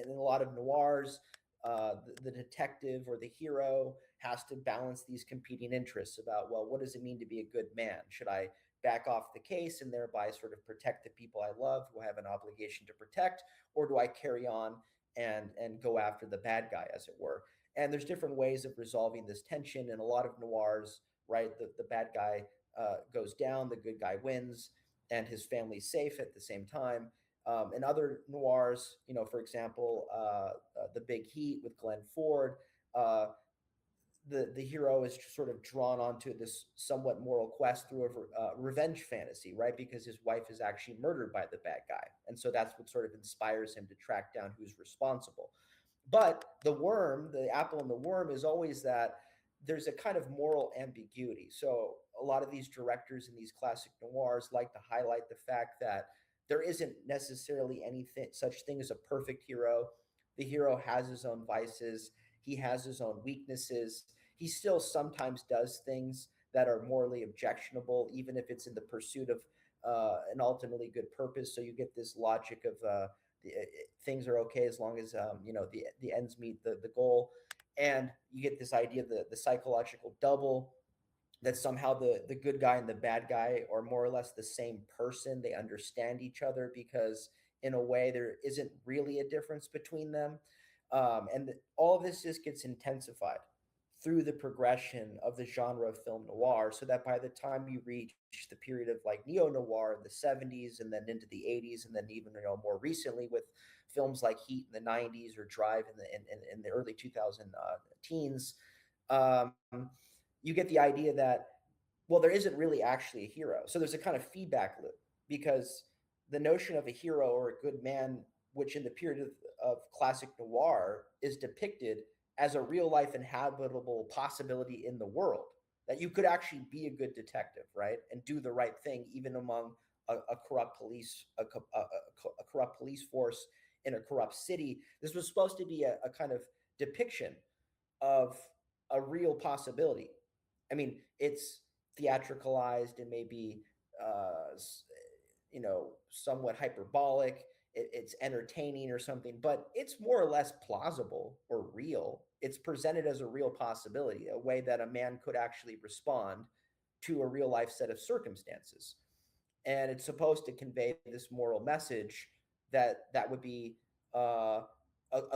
in a lot of noirs, the detective or the hero has to balance these competing interests about, well, what does it mean to be a good man? Should I back off the case and thereby sort of protect the people I love who I have an obligation to protect, or do I carry on and go after the bad guy, as it were? And there's different ways of resolving this tension. In a lot of noirs, right, the bad guy goes down, the good guy wins, and his family's safe at the same time. In other noirs, for example, The Big Heat with Glenn Ford, uh, the hero is sort of drawn onto this somewhat moral quest through a revenge fantasy, right? Because his wife is actually murdered by the bad guy, and so that's what sort of inspires him to track down who's responsible. But the worm, the apple and the worm, is always that there's a kind of moral ambiguity. So a lot of these directors in these classic noirs like to highlight the fact that there isn't necessarily anything such thing as a perfect hero. The hero has his own vices, he has his own weaknesses. He still sometimes does things that are morally objectionable, even if it's in the pursuit of an ultimately good purpose. So you get this logic of things are okay as long as the ends meet the goal, and you get this idea of the psychological double, that somehow the good guy and the bad guy are more or less the same person. They understand each other because, in a way, there isn't really a difference between them. And all of this just gets intensified through the progression of the genre of film noir, so that by the time you reach the period of like neo noir in the 70s and then into the 80s, and then even more recently with films like Heat in the 90s or Drive in the early 2000 teens, um, you get the idea that, well, there isn't really actually a hero. So there's a kind of feedback loop, because the notion of a hero or a good man, which in the period of classic noir is depicted as a real life inhabitable possibility in the world, that you could actually be a good detective, right, and do the right thing even among a corrupt police, a corrupt police force in a corrupt city. This was supposed to be a kind of depiction of a real possibility. I mean, it's theatricalized and maybe somewhat hyperbolic. It's entertaining or something, but it's more or less plausible or real. It's presented as a real possibility, a way that a man could actually respond to a real life set of circumstances, and it's supposed to convey this moral message that would be a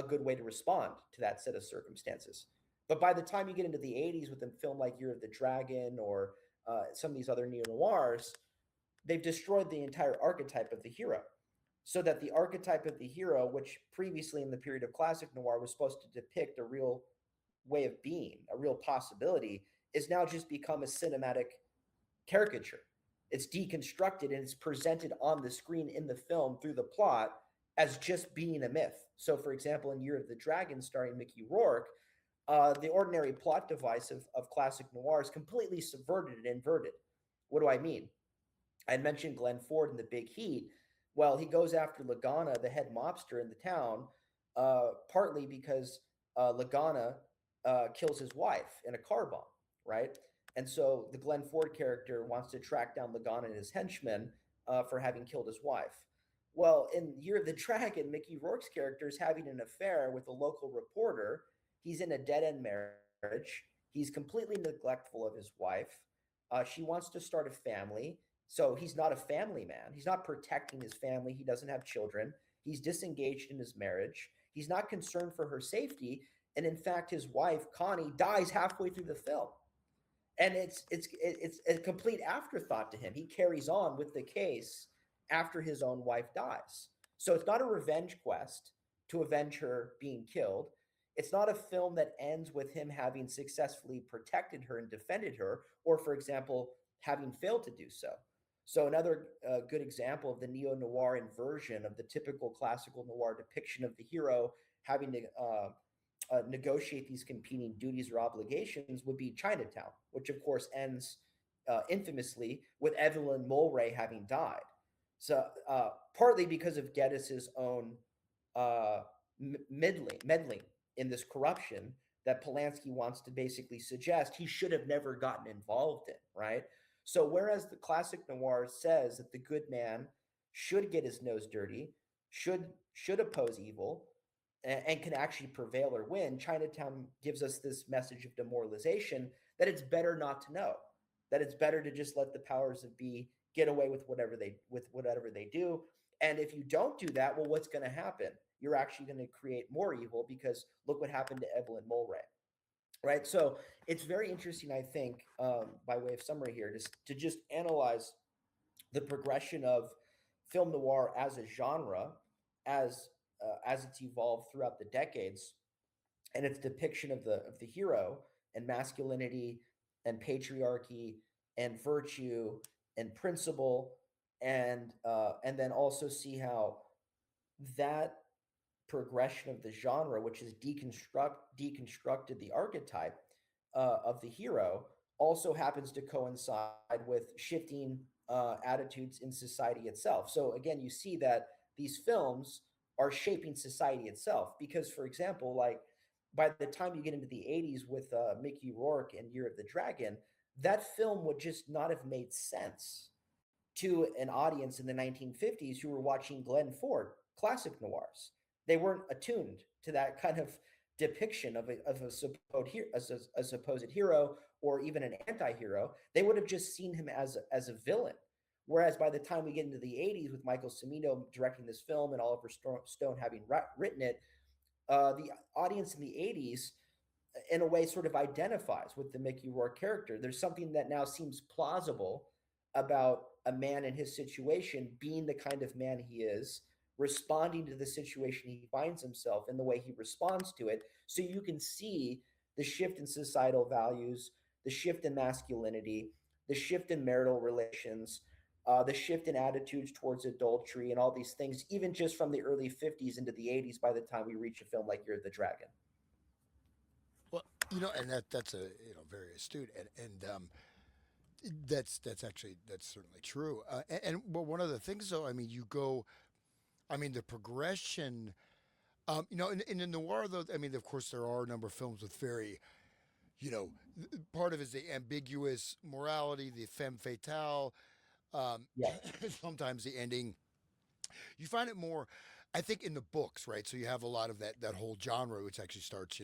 good way to respond to that set of circumstances. But by the time you get into the 80s with a film like Year of the Dragon or some of these other neo noirs, they've destroyed the entire archetype of the hero. So that the archetype of the hero, which previously in the period of classic noir was supposed to depict a real way of being, a real possibility, is now just become a cinematic caricature. It's deconstructed and it's presented on the screen in the film through the plot as just being a myth. So, for example, in Year of the Dragon, starring Mickey Rourke, the ordinary plot device of classic noir is completely subverted and inverted. What do I mean? I mentioned Glenn Ford in The Big Heat. Well, he goes after Lagana, the head mobster in the town, partly because Lagana kills his wife in a car bomb, right? And so the Glenn Ford character wants to track down Lagana and his henchmen for having killed his wife. Well, in Year of the Dragon, Mickey Rourke's character is having an affair with a local reporter. He's in a dead end marriage. He's completely neglectful of his wife. She wants to start a family. So he's not a family man. He's not protecting his family. He doesn't have children. He's disengaged in his marriage. He's not concerned for her safety. And in fact, his wife, Connie, dies halfway through the film. And it's a complete afterthought to him. He carries on with the case after his own wife dies. So it's not a revenge quest to avenge her being killed. It's not a film that ends with him having successfully protected her and defended her, or, for example, having failed to do so. So, another good example of the neo noir inversion of the typical classical noir depiction of the hero having to negotiate these competing duties or obligations would be Chinatown, which, of course, ends infamously with Evelyn Mulray having died. So, partly because of Geddes' own uh, meddling in this corruption that Polanski wants to basically suggest he should have never gotten involved in, right? So whereas the classic noir says that the good man should get his nose dirty, should oppose evil, and can actually prevail or win, Chinatown gives us this message of demoralization that it's better not to know, that it's better to just let the powers that be get away with whatever they do. And if you don't do that, well, what's going to happen? You're actually going to create more evil because look what happened to Evelyn Mulray, right? So it's very interesting, I think, by way of summary here, to just analyze the progression of film noir as a genre, as it's evolved throughout the decades, and its depiction of the hero and masculinity and patriarchy and virtue and principle, and then also see how that progression of the genre, which has deconstructed the archetype of the hero, also happens to coincide with shifting attitudes in society itself. So again, you see that these films are shaping society itself. Because, for example, like by the time you get into the 80s with Mickey Rourke and Year of the Dragon, that film would just not have made sense to an audience in the 1950s who were watching Glenn Ford classic noirs. They weren't attuned to that kind of depiction of a supposed hero or even an anti-hero. They would have just seen him as a villain. Whereas by the time we get into the 80s with Michael Cimino directing this film and Oliver Stone having written it, the audience in the 80s in a way sort of identifies with the Mickey Rourke character. There's something that now seems plausible about a man in his situation being the kind of man he is, responding to the situation he finds himself in the way he responds to it. So you can see the shift in societal values, the shift in masculinity, the shift in marital relations, the shift in attitudes towards adultery, and all these things, even just from the early 50s into the 80s by the time we reach a film like Year of the Dragon. Well, and that's a very astute, and that's actually that's certainly true. And well, one of the things though, I mean, you go, I mean, the progression. In the noir, though, I mean, of course, there are a number of films with very, part of it is the ambiguous morality, the femme fatale, um, Yeah, sometimes the ending. You find it more, I think, in the books, right? So you have a lot of that whole genre, which actually starts,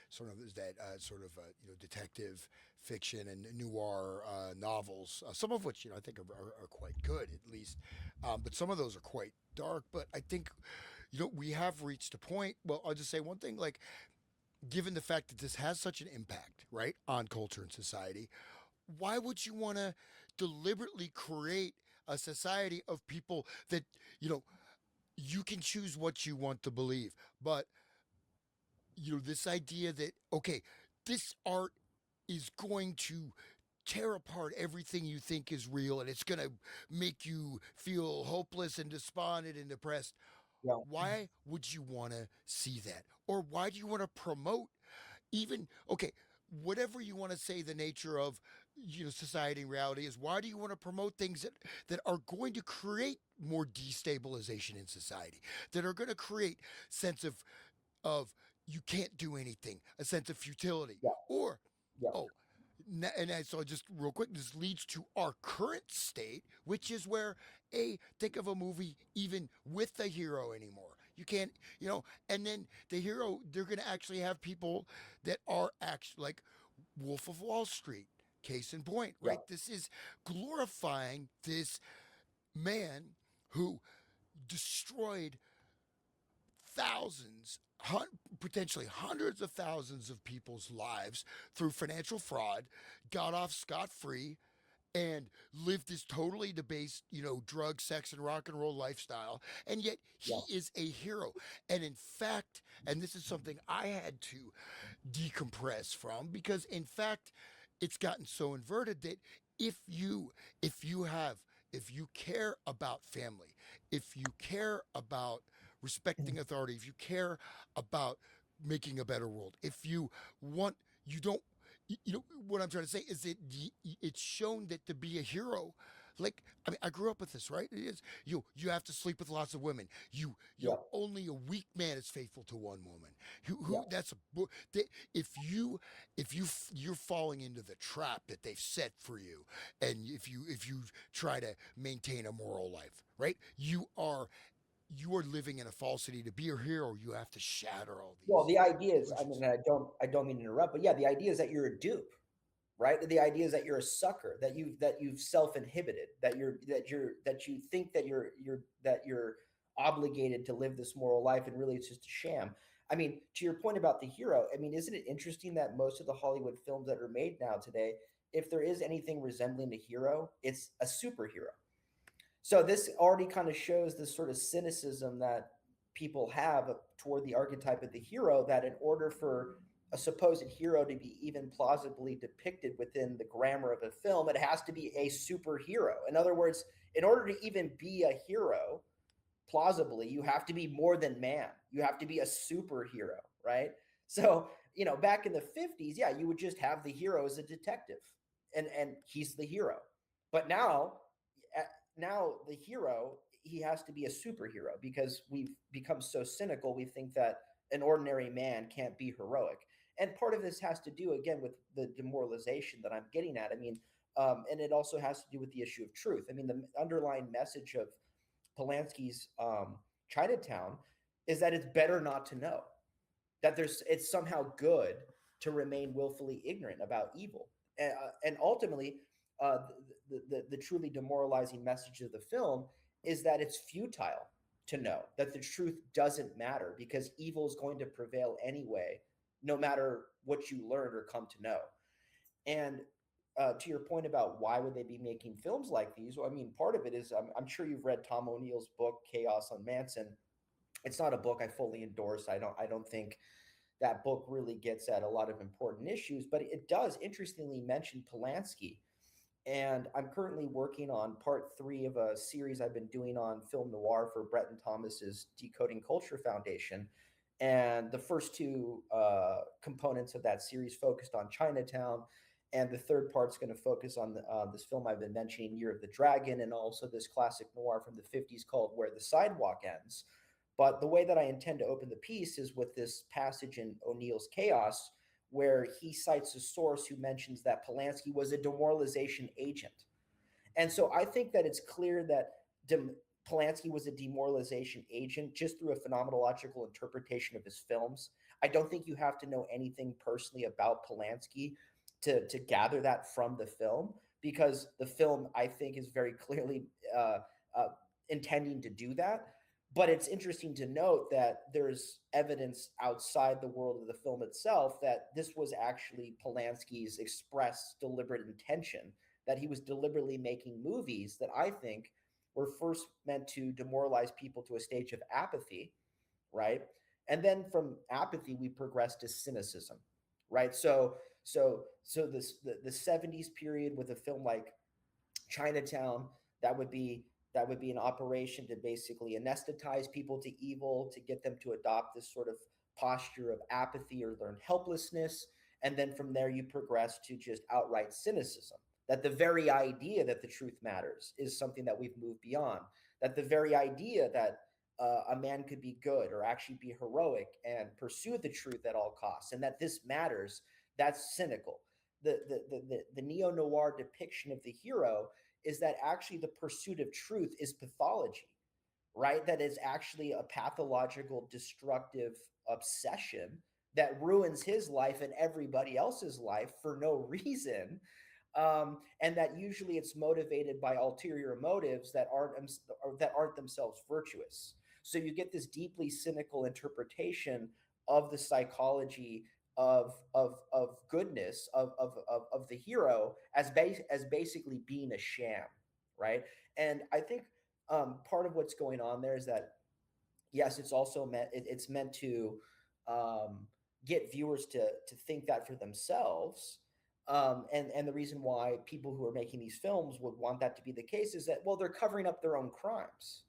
sort of as that sort of detective fiction and noir novels, some of which I think are quite good at least, but some of those are quite dark. But I think we have reached a point. Well, I'll just say one thing, like given the fact that this has such an impact, right, on culture and society, why would you want to deliberately create a society of people that you know you can choose what you want to believe, but this idea that okay, this art is going to tear apart everything you think is real and it's going to make you feel hopeless and despondent and depressed. yeah, Why would you want to see that? Or why do you want to promote even okay, whatever you want to say the nature of society and reality is, why do you want to promote things that are going to create more destabilization in society, that are going to create sense of you can't do anything, a sense of futility, yeah, or yeah, oh, so just real quick, this leads to our current state, which is where think of a movie even with the hero anymore. You can't, and then the hero, they're going to actually have people that are actually like Wolf of Wall Street, case in point, yeah, right? This is glorifying this man who destroyed thousands, potentially hundreds of thousands of people's lives through financial fraud, got off scot free, and live this totally debased, drug, sex, and rock and roll lifestyle. And yet Yeah. he is a hero. And in fact, and this is something I had to decompress from, because in fact, it's gotten so inverted that if you if you have if you care about family, if you care about respecting authority, if you care about making a better world, if you want, you don't, what I'm trying to say is that it's shown that to be a hero, like, I mean, I grew up with this, right? It is, you have to sleep with lots of women. Yeah. Only a weak man is faithful to one woman. Yeah. Who that's a if you're falling into the trap that they've set for you, and if you try to maintain a moral life, right? You are living in a falsity. To be a hero, you have to shatter all Well, these the idea is, I illusions. mean, I don't mean to interrupt, but yeah, the idea is that you're a dupe, right? The idea is that you're a sucker, that you've self-inhibited, that you think that you're obligated to live this moral life, and really it's just a sham. I mean, to your point about the hero, I mean, isn't it interesting that most of the Hollywood films that are made now today, if there is anything resembling a hero, it's a superhero. So this already kind of shows this sort of cynicism that people have toward the archetype of the hero, that in order for a supposed hero to be even plausibly depicted within the grammar of a film, it has to be a superhero. In other words, in order to even be a hero plausibly, you have to be more than man. You have to be a superhero, right? So, back in the 50s, yeah, you would just have the hero as a detective, and he's the hero. But now the hero, he has to be a superhero, because we've become so cynical. We think that an ordinary man can't be heroic. And part of this has to do, again, with the demoralization that I'm getting at. I mean, and it also has to do with the issue of truth. I mean, the underlying message of Polanski's Chinatown is that it's better not to know, that it's somehow good to remain willfully ignorant about evil. And ultimately, the truly demoralizing message of the film is that it's futile to know, that the truth doesn't matter, because evil is going to prevail anyway, no matter what you learn or come to know. And to your point about why would they be making films like these? Well, I mean, part of it is, I'm sure you've read Tom O'Neill's book Chaos on Manson. It's not a book I fully endorse. I don't think that book really gets at a lot of important issues, but it does interestingly mention Polanski. And I'm currently working on part 3 of a series I've been doing on film noir for Bretton Thomas's Decoding Culture Foundation. And the first two components of that series focused on Chinatown, and the third part's going to focus on this film I've been mentioning, Year of the Dragon, and also this classic noir from the 50s called Where the Sidewalk Ends. But the way that I intend to open the piece is with this passage in O'Neill's Chaos, where he cites a source who mentions that Polanski was a demoralization agent. And so I think that it's clear that Polanski was a demoralization agent just through a phenomenological interpretation of his films. I don't think you have to know anything personally about Polanski to gather that from the film, because the film, I think, is very clearly uh, intending to do that. But it's interesting to note that there's evidence outside the world of the film itself that this was actually Polanski's express deliberate intention, that he was deliberately making movies that I think were first meant to demoralize people to a stage of apathy, right? And then from apathy we progress to cynicism, right? So the 70s period with a film like Chinatown, that would be an operation to basically anesthetize people to evil, to get them to adopt this sort of posture of apathy or learned helplessness. And then from there, you progress to just outright cynicism, that the very idea that the truth matters is something that we've moved beyond, that the very idea that a man could be good or actually be heroic and pursue the truth at all costs, and that this matters, that's cynical. The neo noir depiction of the hero is that actually the pursuit of truth is pathology, right? That is actually a pathological, destructive obsession that ruins his life and everybody else's life for no reason. And that usually it's motivated by ulterior motives that aren't themselves virtuous. So you get this deeply cynical interpretation of the psychology of goodness of the hero as basically being a sham, right? And I think part of what's going on there is that yes, it's also it's meant to um, get viewers to think that for themselves. And the reason why people who are making these films would want that to be the case is that, well, they're covering up their own crimes,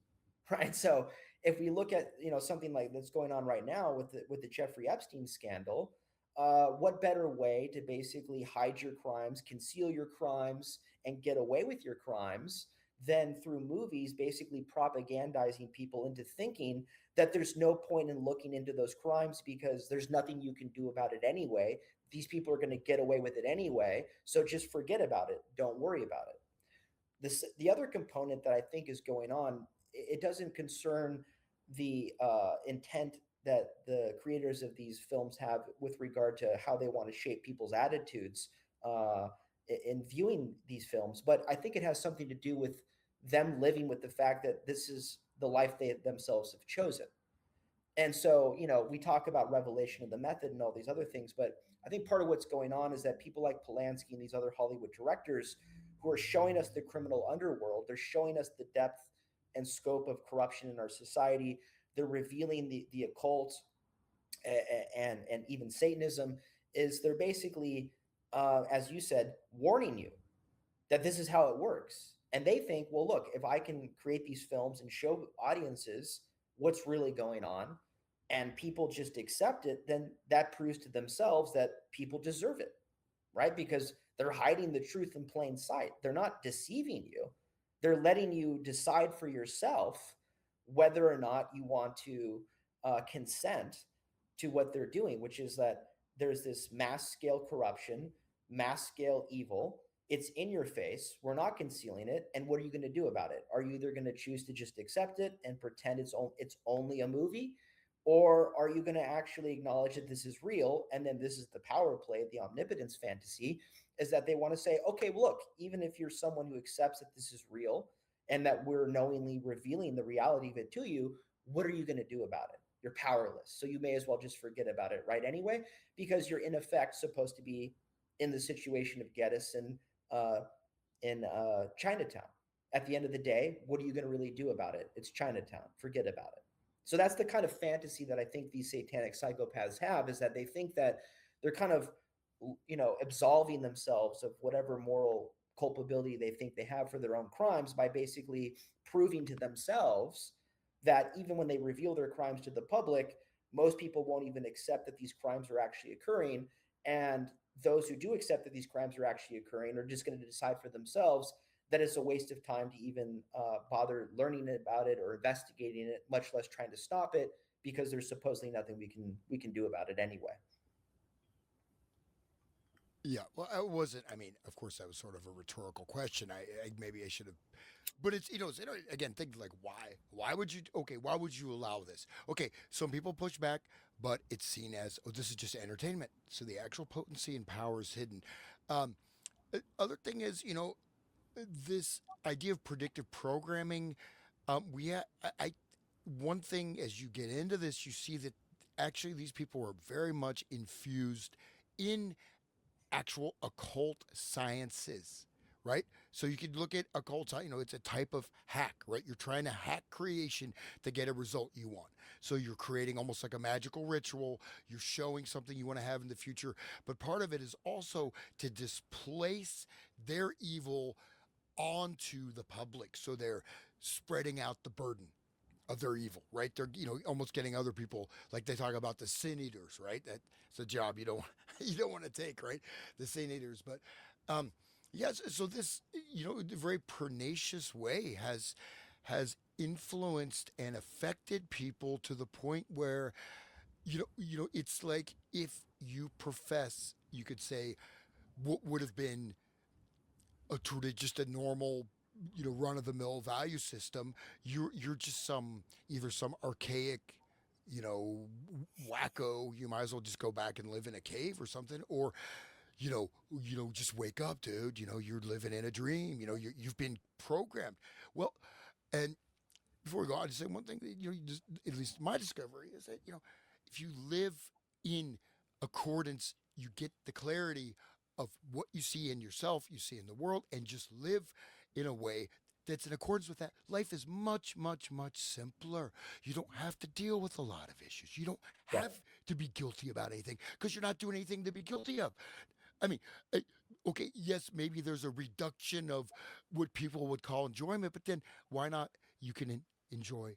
right? So if we look at something like that's going on right now with the Jeffrey Epstein scandal, what better way to basically hide your crimes, conceal your crimes, and get away with your crimes than through movies basically propagandizing people into thinking that there's no point in looking into those crimes because there's nothing you can do about it anyway. These people are going to get away with it anyway, so just forget about it. Don't worry about it. The other component that I think is going on, it doesn't concern the intent that the creators of these films have with regard to how they want to shape people's attitudes uh, in viewing these films, but I think it has something to do with them living with the fact that this is the life they themselves have chosen. And so, we talk about revelation of the method and all these other things, but I think part of what's going on is that people like Polanski and these other Hollywood directors who are showing us the criminal underworld, they're showing us the depth and scope of corruption in our society. They're revealing the occult and even Satanism. Is they're basically, as you said, warning you that this is how it works. And they think, well, look, if I can create these films and show audiences what's really going on and people just accept it, then that proves to themselves that people deserve it, right? Because they're hiding the truth in plain sight. They're not deceiving you, they're letting you decide for yourself whether or not you want to consent to what they're doing, which is that there's this mass scale corruption, mass scale evil. It's in your face. We're not concealing it. And what are you going to do about it? Are you either going to choose to just accept it and pretend it's only a movie, or are you going to actually acknowledge that this is real? And then this is the power play, the omnipotence fantasy, is that they want to say, okay, well, look, even if you're someone who accepts that this is real and that we're knowingly revealing the reality of it to you, what are you going to do about it? You're powerless. So you may as well just forget about it right anyway, because you're in effect supposed to be in the situation of Geddes uh, in Chinatown. At the end of the day, what are you going to really do about it? It's Chinatown. Forget about it. So that's the kind of fantasy that I think these satanic psychopaths have, is that they think that they're kind of, absolving themselves of whatever moral culpability they think they have for their own crimes by basically proving to themselves that even when they reveal their crimes to the public, most people won't even accept that these crimes are actually occurring. And those who do accept that these crimes are actually occurring are just going to decide for themselves that it's a waste of time to even bother learning about it or investigating it, much less trying to stop it, because there's supposedly nothing we can do about it anyway. Yeah, well, I wasn't. I mean, of course, that was sort of a rhetorical question. I maybe I should have, but again, think like why? Why would you? Okay, why would you allow this? Okay, some people push back, but it's seen as, oh, this is just entertainment. So the actual potency and power is hidden. Um, Other thing is, this idea of predictive programming. I one thing as you get into this, you see that actually these people are very much infused in actual occult sciences, right? So you could look at occult science, it's a type of hack, right? You're trying to hack creation to get a result you want. So you're creating almost like a magical ritual. You're showing something you want to have in the future. But part of it is also to displace their evil onto the public. So they're spreading out the burden of their evil, right? They're almost getting other people, like they talk about the sin eaters, right? That's a job you don't you don't want to take, right? The sin eaters, but um, yes. So this the very pernicious way has influenced and affected people to the point where it's like if you profess, you could say what would have been just a normal run of the mill value system. You're just either some archaic you know wacko. You might as well just go back and live in a cave or something, or just wake up, dude. You're living in a dream. You've been programmed. Well, and before we go on, to say one thing that, at least my discovery is that if you live in accordance, you get the clarity of what you see in yourself, you see in the world, and just live in a way that's in accordance with that. Life is much, much, much simpler. You don't have to deal with a lot of issues. You don't Yeah. have to be guilty about anything because you're not doing anything to be guilty of. I mean, uh, okay, yes, maybe there's a reduction of what people would call enjoyment, but then why not? You can enjoy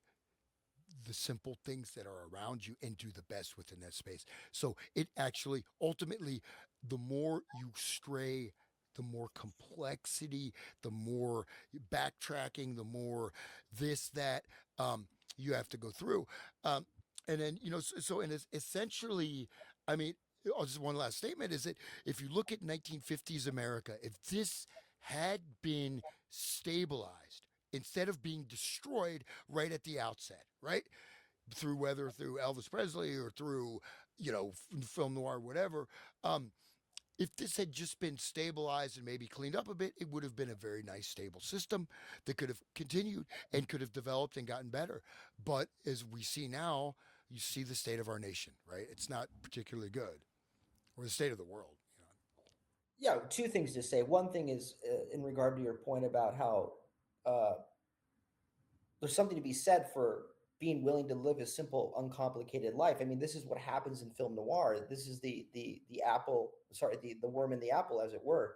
the simple things that are around you and do the best within that space. So it actually, ultimately, the more you stray, the more complexity, the more backtracking, the more this, that you have to go through. Um, and then, and it's essentially, I mean, just one last statement is that if you look at 1950s America, if this had been stabilized instead of being destroyed right at the outset, right? Through whether through Elvis Presley or through, film noir, whatever. If this had just been stabilized and maybe cleaned up a bit, it would have been a very nice, stable system that could have continued and could have developed and gotten better. But as we see now, you see the state of our nation, right? It's not particularly good, or the state of the world. Yeah, two things to say. One thing is in regard to your point about how uh, there's something to be said for being willing to live a simple, uncomplicated life. I mean, this is what happens in film noir. This is the apple, sorry, the worm in the apple, as it were.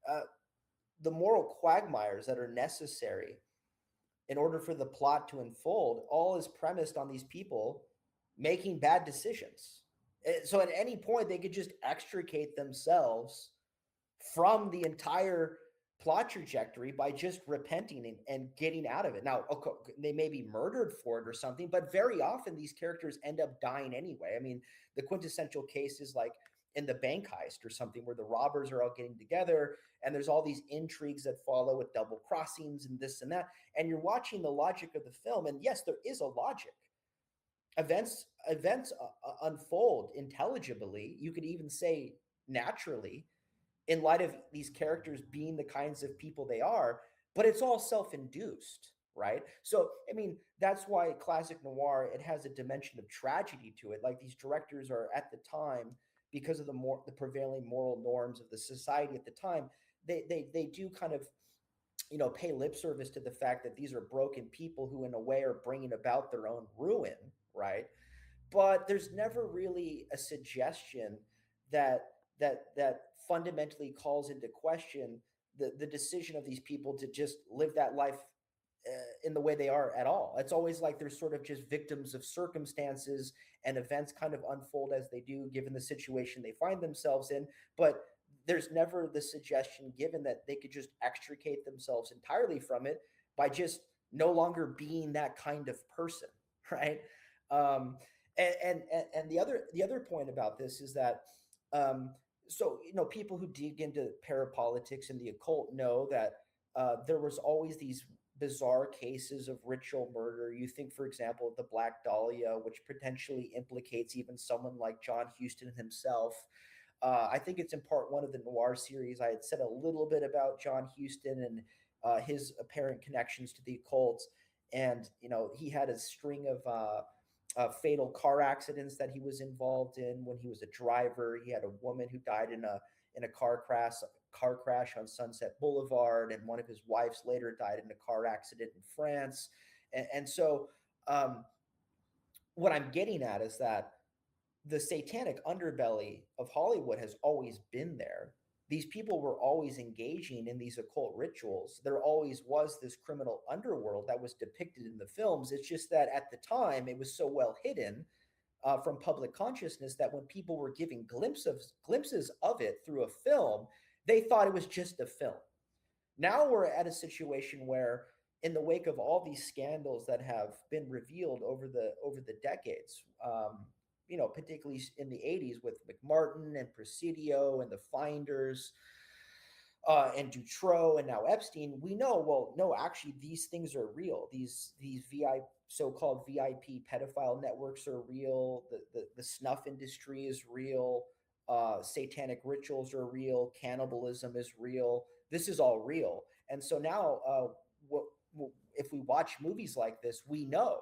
Uh, the moral quagmires that are necessary in order for the plot to unfold, all is premised on these people making bad decisions. So at any point, they could just extricate themselves from the entire plot trajectory by just repenting and getting out of it. Now, they may be murdered for it or something, but very often these characters end up dying anyway. I mean, the quintessential case is like in the bank heist or something where the robbers are all getting together and there's all these intrigues that follow with double crossings and this and that. And you're watching the logic of the film. And yes, there is a logic. Events unfold intelligibly. You could even say naturally in light of these characters being the kinds of people they are, but it's all self-induced, right? So, I mean, that's why classic noir, it has a dimension of tragedy to it. Like these directors are at the time, because of the prevailing moral norms of the society at the time, they do kind of pay lip service to the fact that these are broken people who in a way are bringing about their own ruin, right? But there's never really a suggestion that that fundamentally calls into question the decision of these people to just live that life in the way they are at all. It's always like they're sort of just victims of circumstances and events kind of unfold as they do given the situation they find themselves in, but there's never the suggestion given that they could just extricate themselves entirely from it by just no longer being that kind of person, right? um, and the other point about this is that um, so people who dig into parapolitics and the occult know that there was always these bizarre cases of ritual murder. You think, for example, of the Black Dahlia, which potentially implicates even someone like John Huston himself. I think it's in part one of the noir series. I had said a little bit about John Huston and his apparent connections to the occult, and he had a string of fatal car accidents that he was involved in when he was a driver. He had a woman who died in a car crash on Sunset Boulevard, and one of his wives later died in a car accident in France. And so, um, what I'm getting at is that the satanic underbelly of Hollywood has always been there. These people were always engaging in these occult rituals. There always was this criminal underworld that was depicted in the films. It's just that at the time it was so well hidden from public consciousness that when people were giving glimpses of it through a film, they thought it was just a film. Now we're at a situation where, in the wake of all these scandals that have been revealed over the decades, particularly in the '80s with McMartin and Presidio and the Finders and Dutroux and now Epstein, we know, well, no, actually, these things are real. These so-called VIP pedophile networks are real. The snuff industry is real. Satanic rituals are real. Cannibalism is real. This is all real. And so now, if we watch movies like this, we know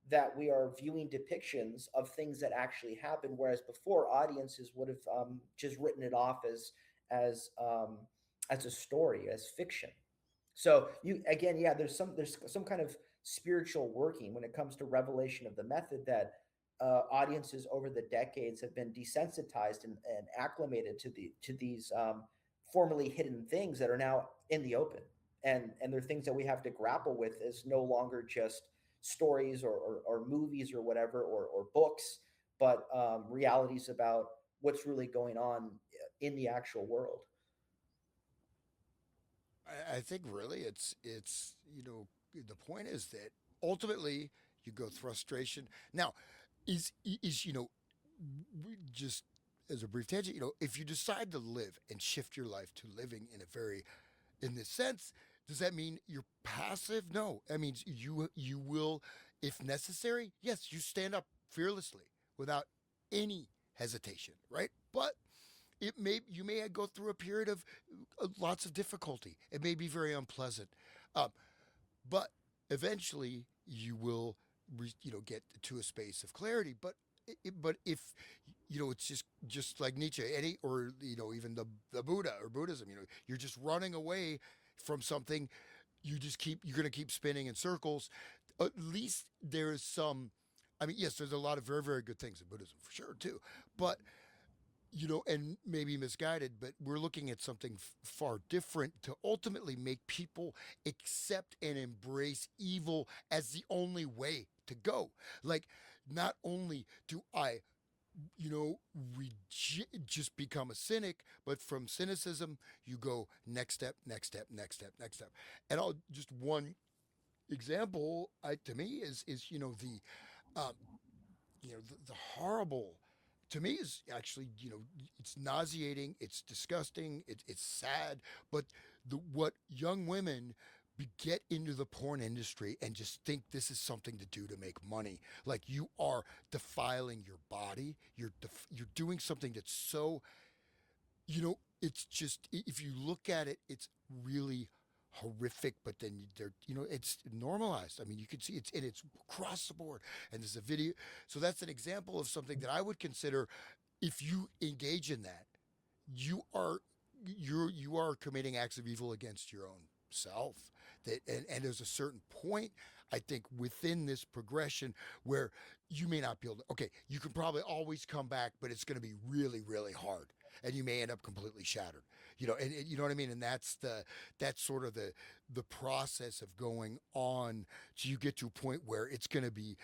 that we are viewing depictions of things that actually happen, whereas before audiences would have just written it off as as a story, as fiction. So you again, yeah, there's some kind of spiritual working when it comes to revelation of the method that audiences over the decades have been desensitized and acclimated to these formerly hidden things that are now in the open, and they're things that we have to grapple with as no longer just stories or movies or whatever or books, but realities about what's really going on in the actual world. I think really it's the point is that ultimately you go through frustration. Now, is just as a brief tangent, if you decide to live and shift your life to living in a very in this sense, does that mean you're passive? No. That means you will, if necessary, yes, you stand up fearlessly without any hesitation, right? But you may go through a period of lots of difficulty. It may be very unpleasant, um, but eventually you will get to a space of clarity. But if it's just like Nietzsche, any or even the Buddha or Buddhism, you're just running away from something. You're going to keep spinning in circles. At least there is some. I mean, yes, there's a lot of very very good things in Buddhism for sure too, but and maybe misguided, but we're looking at something far different to ultimately make people accept and embrace evil as the only way to go. Like, not only do I, you know, just become a cynic, but from cynicism, you go next step, next step, next step, next step. And I'll just one example to me is um, the horrible to me is actually it's nauseating, it's disgusting, it's sad, but what young women get into the porn industry and just think this is something to do to make money, like you are defiling your body, you're doing something that's so it's just if you look at it, it's really horrific, but then they're it's normalized. I mean, you can see it's across the board, and there's a video. So that's an example of something that I would consider, if you engage in that, you are you are committing acts of evil against your own self. That and there's a certain point, I think, within this progression where you may not be able to, okay, you can probably always come back, but it's going to be really really hard, and you may end up completely shattered, and you know what I mean. And that's sort of the process of going on, so you get to a point where it's going to be,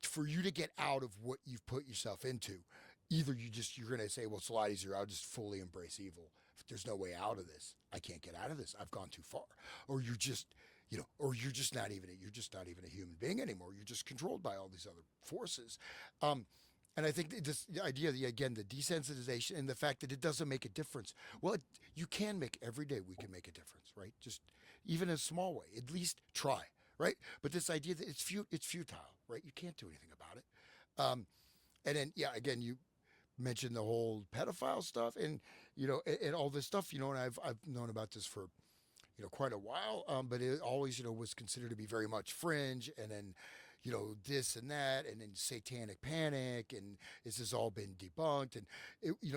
for you to get out of what you've put yourself into, either you're going to say, well, it's a lot easier, I'll just fully embrace evil. If there's no way out of this, I can't get out of this, I've gone too far. Or you're just not even a human being anymore, you're just controlled by all these other forces. um, and I think this the idea, again, the desensitization and the fact that it doesn't make a difference. Well, you can make every day, we can make a difference, right? Just even in a small way, at least try, right? But this idea that it's futile, right? You can't do anything about it. And then, yeah, again, you mentioned the whole pedophile stuff, and and all this stuff, and I've known about this for quite a while, but it always was considered to be very much fringe, and then this and that, and then satanic panic, and this has all been debunked. And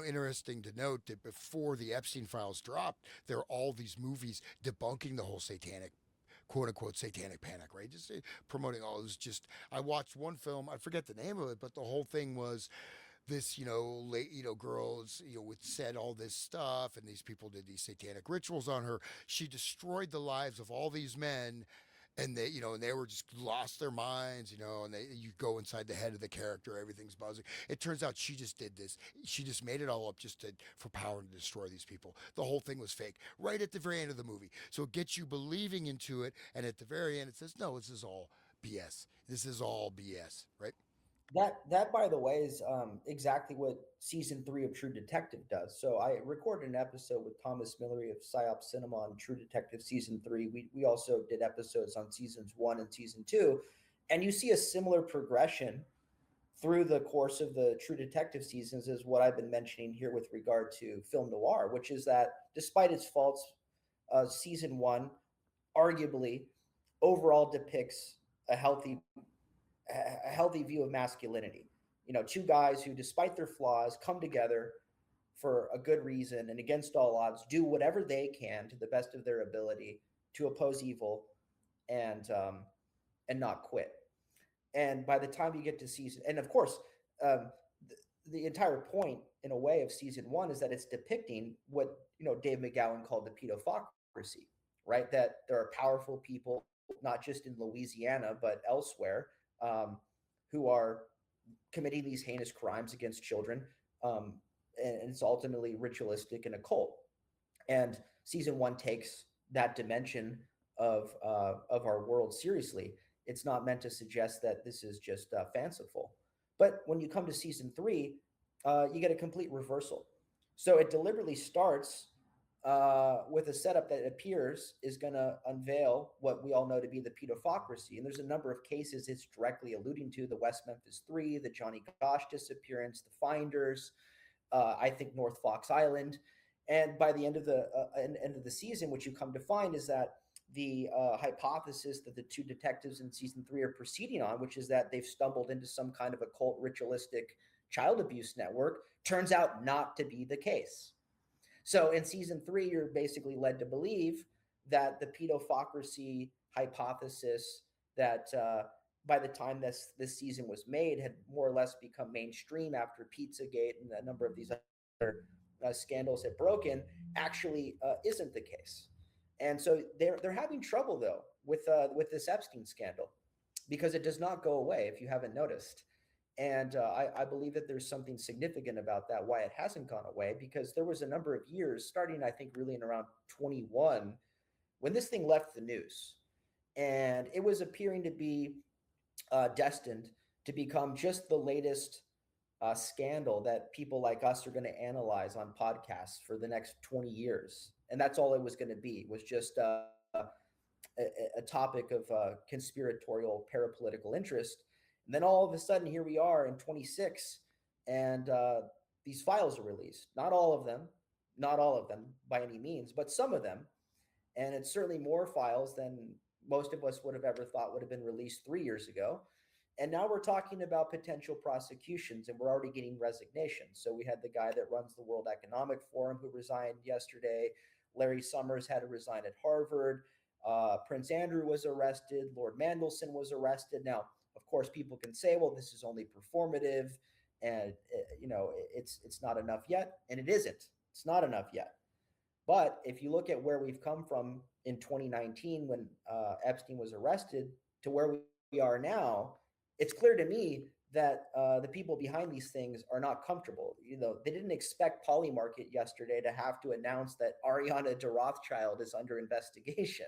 interesting to note that before the Epstein files dropped, there are all these movies debunking the whole satanic, quote unquote, satanic panic, right? Just promoting all this. Just I watched one film, I forget the name of it, but the whole thing was this, late, girls, would said all this stuff, and these people did these satanic rituals on her. She destroyed the lives of all these men, and they were just lost their minds, and you go inside the head of the character, everything's buzzing. It turns out she just did this. She just made it all up just for power to destroy these people. The whole thing was fake. Right at the very end of the movie, so it gets you believing into it, and at the very end, it says, "No, this is all BS. This is all BS." Right? That by the way is exactly what season 3 of True Detective does. So I recorded an episode with Thomas Millery of Psyop Cinema on True Detective season 3. We also did episodes on seasons 1 and season 2, and you see a similar progression through the course of the True Detective seasons is what I've been mentioning here with regard to film noir, which is that despite its faults, season 1 arguably overall depicts a healthy a healthy view of masculinity. You know, two guys who, despite their flaws, come together for a good reason and against all odds, do whatever they can to the best of their ability to oppose evil and and not quit. And by the time you get to season, and of course, um, the entire point, in a way, of season one is that it's depicting what Dave McGowan called the pedopocracy, right? That there are powerful people, not just in Louisiana but elsewhere, um, who are committing these heinous crimes against children, um, and it's ultimately ritualistic and occult. And season one takes that dimension of our world seriously. It's not meant to suggest that this is just fanciful. But when you come to season three, you get a complete reversal. So it deliberately starts with a setup that appears is going to unveil what we all know to be the pedopocracy. And there's a number of cases it's directly alluding to: the West Memphis Three, the Johnny Gosh disappearance, the Finders, I think North Fox Island. And by the end of the season, what you come to find is that the hypothesis that the two detectives in season three are proceeding on, which is that they've stumbled into some kind of occult ritualistic child abuse network, turns out not to be the case. So in season three, you're basically led to believe that the pedopocracy hypothesis that by the time this season was made had more or less become mainstream after Pizzagate and a number of these other scandals had broken, actually isn't the case. And so they're having trouble though with this Epstein scandal, because it does not go away, if you haven't noticed. And I believe that there's something significant about that, why it hasn't gone away, because there was a number of years, starting, I think, really in around 21, when this thing left the news. And it was appearing to be destined to become just the latest scandal that people like us are going to analyze on podcasts for the next 20 years. And that's all it was going to be, was just a topic of conspiratorial parapolitical interest. And then all of a sudden, here we are in 26, and these files are released. Not all of them by any means, but some of them. And it's certainly more files than most of us would have ever thought would have been released 3 years ago. And now we're talking about potential prosecutions, and we're already getting resignations. So we had the guy that runs the World Economic Forum who resigned yesterday. Larry Summers had to resign at Harvard. Prince Andrew was arrested. Lord Mandelson was arrested. Now, of course, people can say, well, this is only performative, and it's not enough yet. And it isn't. It's not enough yet. But if you look at where we've come from in 2019, when Epstein was arrested, to where we are now, it's clear to me that the people behind these things are not comfortable. They didn't expect Polymarket yesterday to have to announce that Ariana de Rothschild is under investigation.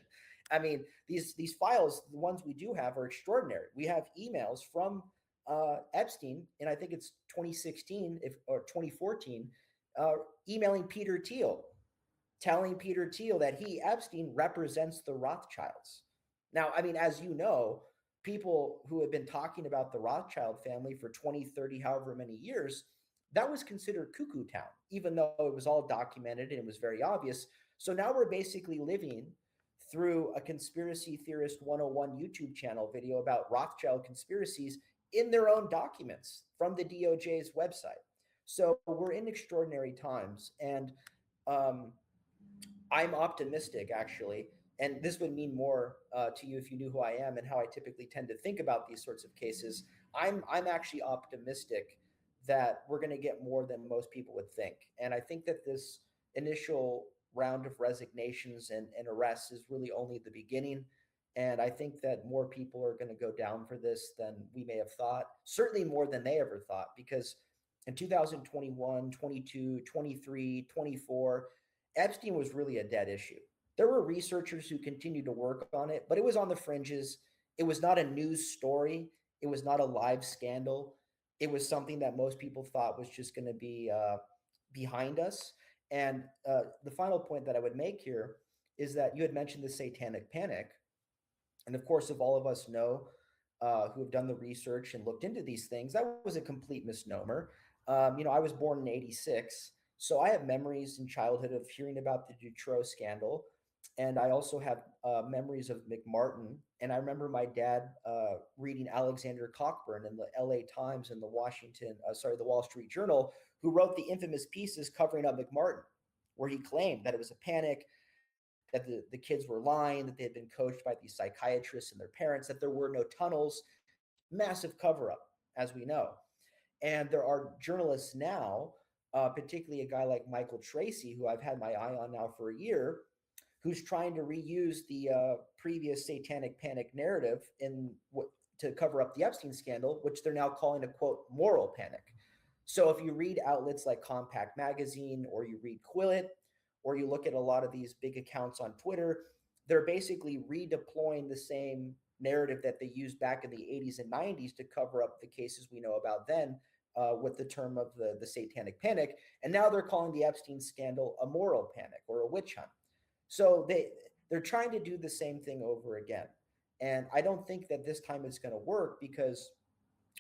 I mean, these files, the ones we do have, are extraordinary. We have emails from Epstein, and I think it's 2016 or 2014, emailing Peter Thiel, telling Peter Thiel that he, Epstein, represents the Rothschilds. Now, I mean, as you know, people who have been talking about the Rothschild family for 20, 30, however many years, that was considered cuckoo town, even though it was all documented and it was very obvious. So now we're basically living through a conspiracy theorist 101 YouTube channel video about Rothschild conspiracies in their own documents from the DOJ's website. So we're in extraordinary times. And I'm optimistic, actually, and this would mean more to you if you knew who I am and how I typically tend to think about these sorts of cases. I'm actually optimistic that we're going to get more than most people would think, and I think that this initial round of resignations and arrests is really only the beginning. And I think that more people are going to go down for this than we may have thought, certainly more than they ever thought, because in 2021, 22, 23, 24, Epstein was really a dead issue. There were researchers who continued to work on it, but it was on the fringes. It was not a news story. It was not a live scandal. It was something that most people thought was just going to be behind us. And the final point that I would make here is that you had mentioned the satanic panic. And of course, if all of us know who have done the research and looked into these things, that was a complete misnomer. I was born in '86. So I have memories in childhood of hearing about the Dutroux scandal. and I also have memories of McMartin. And I remember my dad reading Alexander Cockburn in the L.A. Times and the Wall Street Journal, who wrote the infamous pieces covering up McMartin, where he claimed that it was a panic, that the kids were lying, that they had been coached by these psychiatrists and their parents, that there were no tunnels, massive cover up, as we know. And there are journalists now, particularly a guy like Michael Tracy, who I've had my eye on now for a year, who's trying to reuse the previous satanic panic narrative to cover up the Epstein scandal, which they're now calling a quote moral panic. So if you read outlets like Compact Magazine, or you read Quillet, or you look at a lot of these big accounts on Twitter, they're basically redeploying the same narrative that they used back in the 80s and 90s to cover up the cases we know about then, with the term of the satanic panic. And now they're calling the Epstein scandal a moral panic or a witch hunt. So they're trying to do the same thing over again. And I don't think that this time it's going to work, because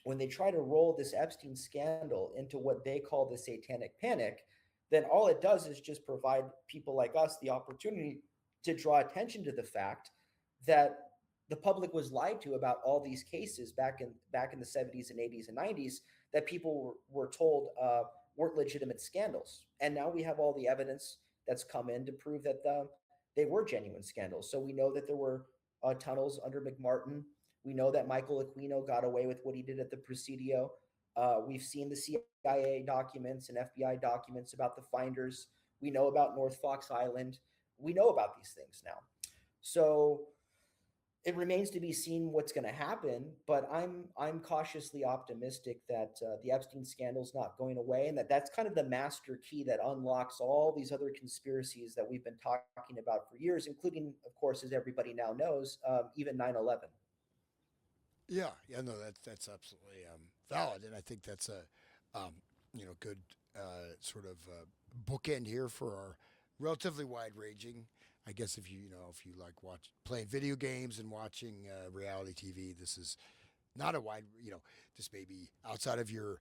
when they try to roll this Epstein scandal into what they call the satanic panic, then all it does is just provide people like us the opportunity to draw attention to the fact that the public was lied to about all these cases back in the 70s and 80s and 90s, that people were told weren't legitimate scandals. And now we have all the evidence that's come in to prove that they were genuine scandals. So we know that there were tunnels under McMartin. We know that Michael Aquino got away with what he did at the Presidio. We've seen the CIA documents and FBI documents about the finders. We know about North Fox Island. We know about these things now. So it remains to be seen what's going to happen, but I'm cautiously optimistic that the Epstein scandal is not going away, and that's kind of the master key that unlocks all these other conspiracies that we've been talking about for years, including, of course, as everybody now knows, even 9/11. Yeah, no, that's absolutely valid, and I think that's a good sort of bookend here for our relatively wide ranging. I guess if if you like playing video games and watching reality TV, this is not a wide this may be outside of your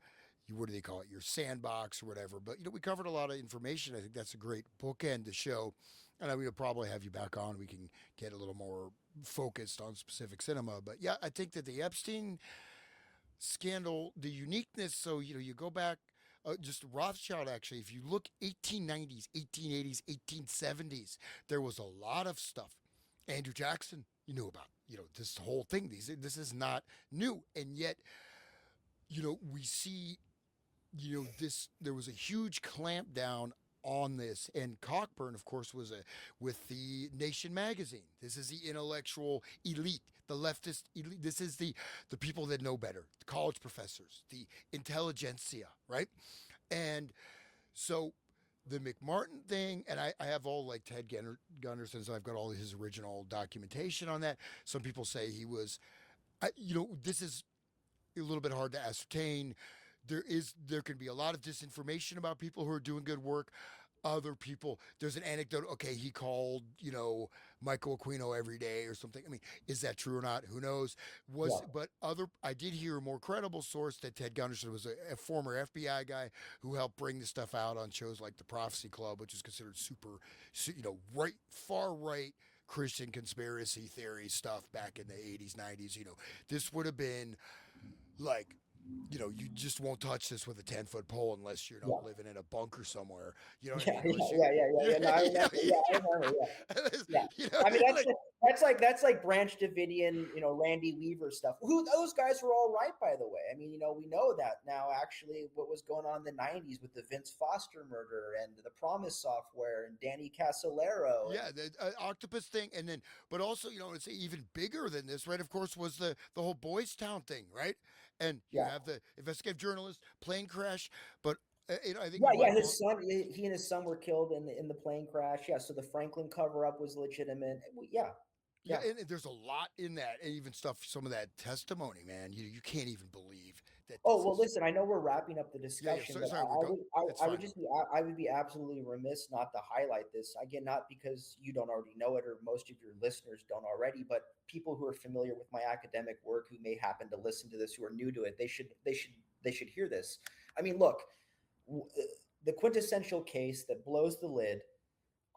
what do they call it, your sandbox or whatever. But we covered a lot of information. I think that's a great bookend to show, and we'll probably have you back on. We can get a little more focused on specific cinema. But yeah, I think that the Epstein scandal, the uniqueness. So you go back. Just Rothschild, actually, if you look 1890s, 1880s, 1870s, there was a lot of stuff. Andrew Jackson, you knew about, this whole thing. This is not new. And yet, we see, this, there was a huge clampdown on this. And Cockburn, of course, was with the Nation magazine. This is the intellectual elite, the leftist elite. This is the people that know better, the college professors, the intelligentsia, right? And so the McMartin thing, and I have all like Ted Gunderson's, I've got all his original documentation on that. Some people say he was, this is a little bit hard to ascertain. There can be a lot of disinformation about people who are doing good work. Other people, there's an anecdote. Okay, he called Michael Aquino every day or something. I mean, is that true or not? Who knows? Yeah. But I did hear a more credible source that Ted Gunderson was a former FBI guy who helped bring the stuff out on shows like the Prophecy Club, which is considered super, right, far right Christian conspiracy theory stuff back in the 80s, 90s. This would have been like, you just won't touch this with a 10-foot pole unless you're Yeah. not living in a bunker somewhere. You know what I Yeah, mean? yeah, Unless you, yeah, yeah, yeah, yeah, yeah. No, I yeah, remember. Yeah, I remember. Yeah, yeah. I mean, like, that's like Branch Davidian, Randy Weaver stuff. Who those guys were all right, by the way. I mean, we know that now. Actually, what was going on in the '90s with the Vince Foster murder and the Promise Software and Danny Casolaro and yeah, the octopus thing, and then, but also, it's even bigger than this, right? Of course, was the whole Boys Town thing, right? And you yeah, have the investigative journalist, plane crash, but I think yeah, yeah. what His son, he and his son were killed in the plane crash. Yeah, so the Franklin cover up was legitimate. Yeah, yeah, yeah. and there's a lot in that, and even stuff, some of that testimony, man. You can't even believe that Oh this well, is. listen. I know we're wrapping up the Yeah, yeah. discussion, Sorry, but sorry. We're go. It's I would fine. just I would be absolutely remiss not to highlight this again. Not because you don't already know it, or most of your listeners don't already, but people who are familiar with my academic work who may happen to listen to this, who are new to it, they should hear this. I mean, look, w- uh, the quintessential case that blows the lid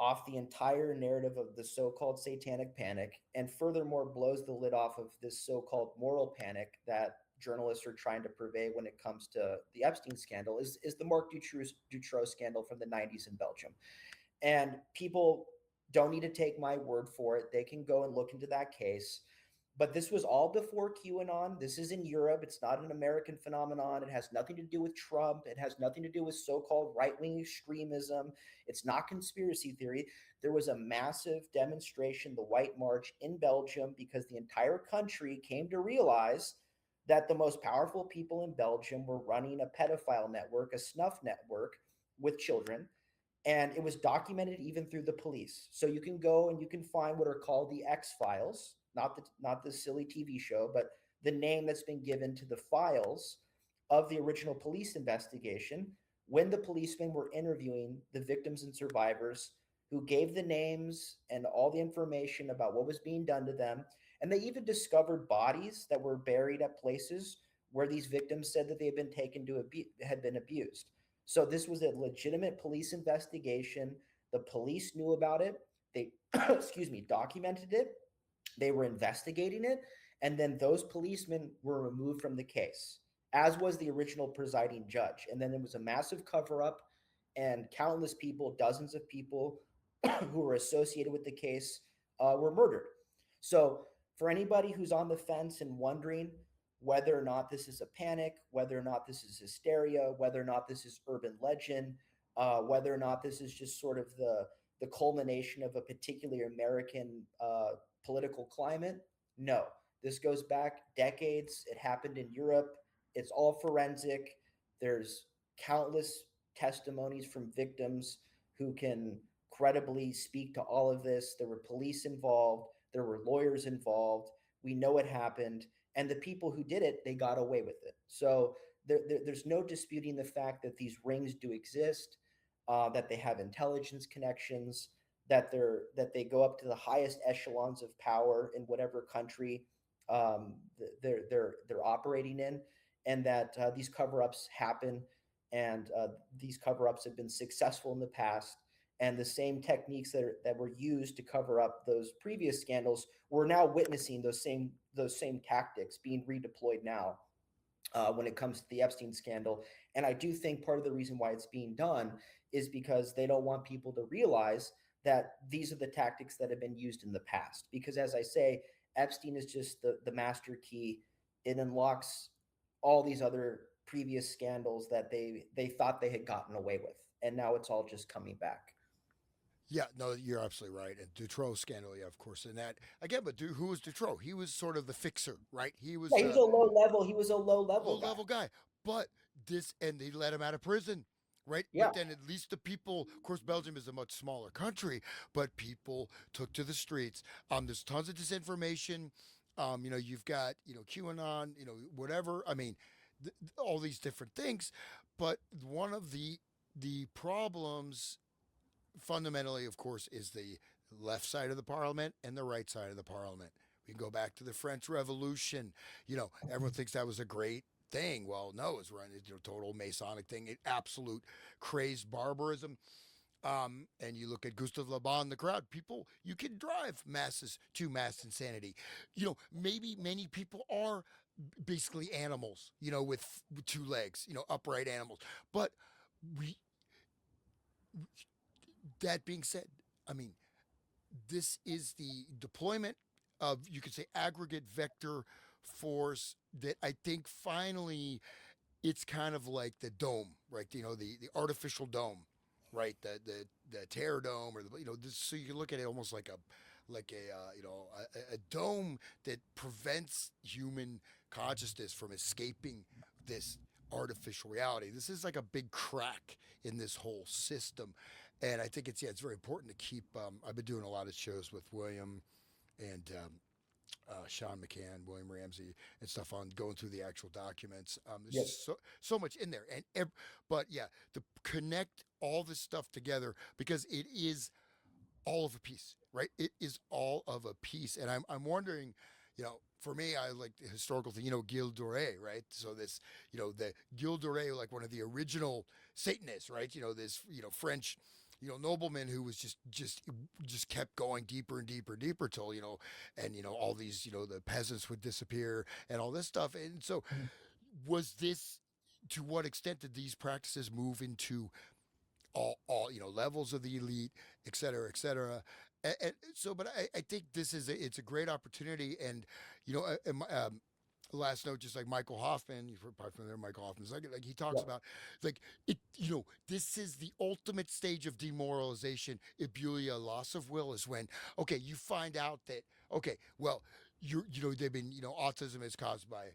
off the entire narrative of the so-called satanic panic, and furthermore blows the lid off of this so-called moral panic that journalists are trying to purvey when it comes to the Epstein scandal is the Marc Dutroux scandal from the 90s in Belgium. And people don't need to take my word for it. They can go and look into that case. But this was all before QAnon. This is in Europe. It's not an American phenomenon. It has nothing to do with Trump. It has nothing to do with so called right wing extremism. It's not conspiracy theory. There was a massive demonstration, the White March in Belgium, because the entire country came to realize that the most powerful people in Belgium were running a pedophile network, a snuff network with children, and it was documented even through the police. So you can go and you can find what are called the X files, not the silly TV show, but the name that's been given to the files of the original police investigation when the policemen were interviewing the victims and survivors, who gave the names and all the information about what was being done to them. And they even discovered bodies that were buried at places where these victims said that they had been taken to had been abused. So this was a legitimate police investigation. The police knew about it. They, excuse me, documented it. They were investigating it. And then those policemen were removed from the case, as was the original presiding judge. And then there was a massive cover up, and countless people, dozens of people who were associated with the case, were murdered. So for anybody who's on the fence and wondering whether or not this is a panic, whether or not this is hysteria, whether or not this is urban legend, whether or not this is just sort of the culmination of a particularly American political climate, no. This goes back decades. It happened in Europe. It's all forensic. There's countless testimonies from victims who can credibly speak to all of this. There were police involved. There were lawyers involved. We know it happened. And the people who did it, they got away with it. So there's no disputing the fact that these rings do exist, that they have intelligence connections, that they go up to the highest echelons of power in whatever country they're operating in, and that these cover-ups happen, and these cover-ups have been successful in the past. And the same techniques that were used to cover up those previous scandals, we're now witnessing those same tactics being redeployed now when it comes to the Epstein scandal. And I do think part of the reason why it's being done is because they don't want people to realize that these are the tactics that have been used in the past. Because as I say, Epstein is just the master key. It unlocks all these other previous scandals that they thought they had gotten away with. And now it's all just coming back. Yeah, no, you're absolutely right. And Dutroux scandal, yeah, of course. And that again, but who was Dutroux? He was sort of the fixer, right? He was Yeah, he was a low level. He was a low level low guy. level guy. But this, and they let him out of prison, right? Yeah. But then at least the people, of course, Belgium is a much smaller country, but people took to the streets. There's tons of disinformation. You've got, QAnon, whatever. I mean, all these different things. But one of the problems fundamentally, of course, is the left side of the parliament and the right side of the parliament. We can go back to the French Revolution. Everyone thinks that was a great thing. Well, no, it's run total Masonic thing, absolute crazed barbarism. And you look at Gustave Le Bon, the crowd, people, you can drive masses to mass insanity. Maybe many people are basically animals, with two legs, upright animals. But we, that being said, I mean, this is the deployment of, you could say, aggregate vector force that I think finally it's kind of like the dome, right? The artificial dome, right? The terror dome, or so you can look at it almost like a dome that prevents human consciousness from escaping this artificial reality. This is like a big crack in this whole system. And I think it's very important to keep. I've been doing a lot of shows with William and Sean McCann, William Ramsey, and stuff on going through the actual documents. There's Yep. just so much in there, but yeah, to connect all this stuff together, because it is all of a piece, right? It is all of a piece, and I'm wondering, for me, I like the historical thing, Gilles de Rais, right? So this, the Gilles de Rais, like one of the original Satanists, right? This, French nobleman who was just kept going deeper and deeper and deeper till and all these the peasants would disappear and all this stuff. And so was this, to what extent did these practices move into all levels of the elite, et cetera, et cetera? And so, but I think it's a great opportunity. And last note, just like Michael Hoffman, you're probably familiar with Michael Hoffman, like he talks Yeah. about, like it, this is the ultimate stage of demoralization. Ibulia, loss of will, is when, okay, you find out that, okay, well, they've been, autism is caused by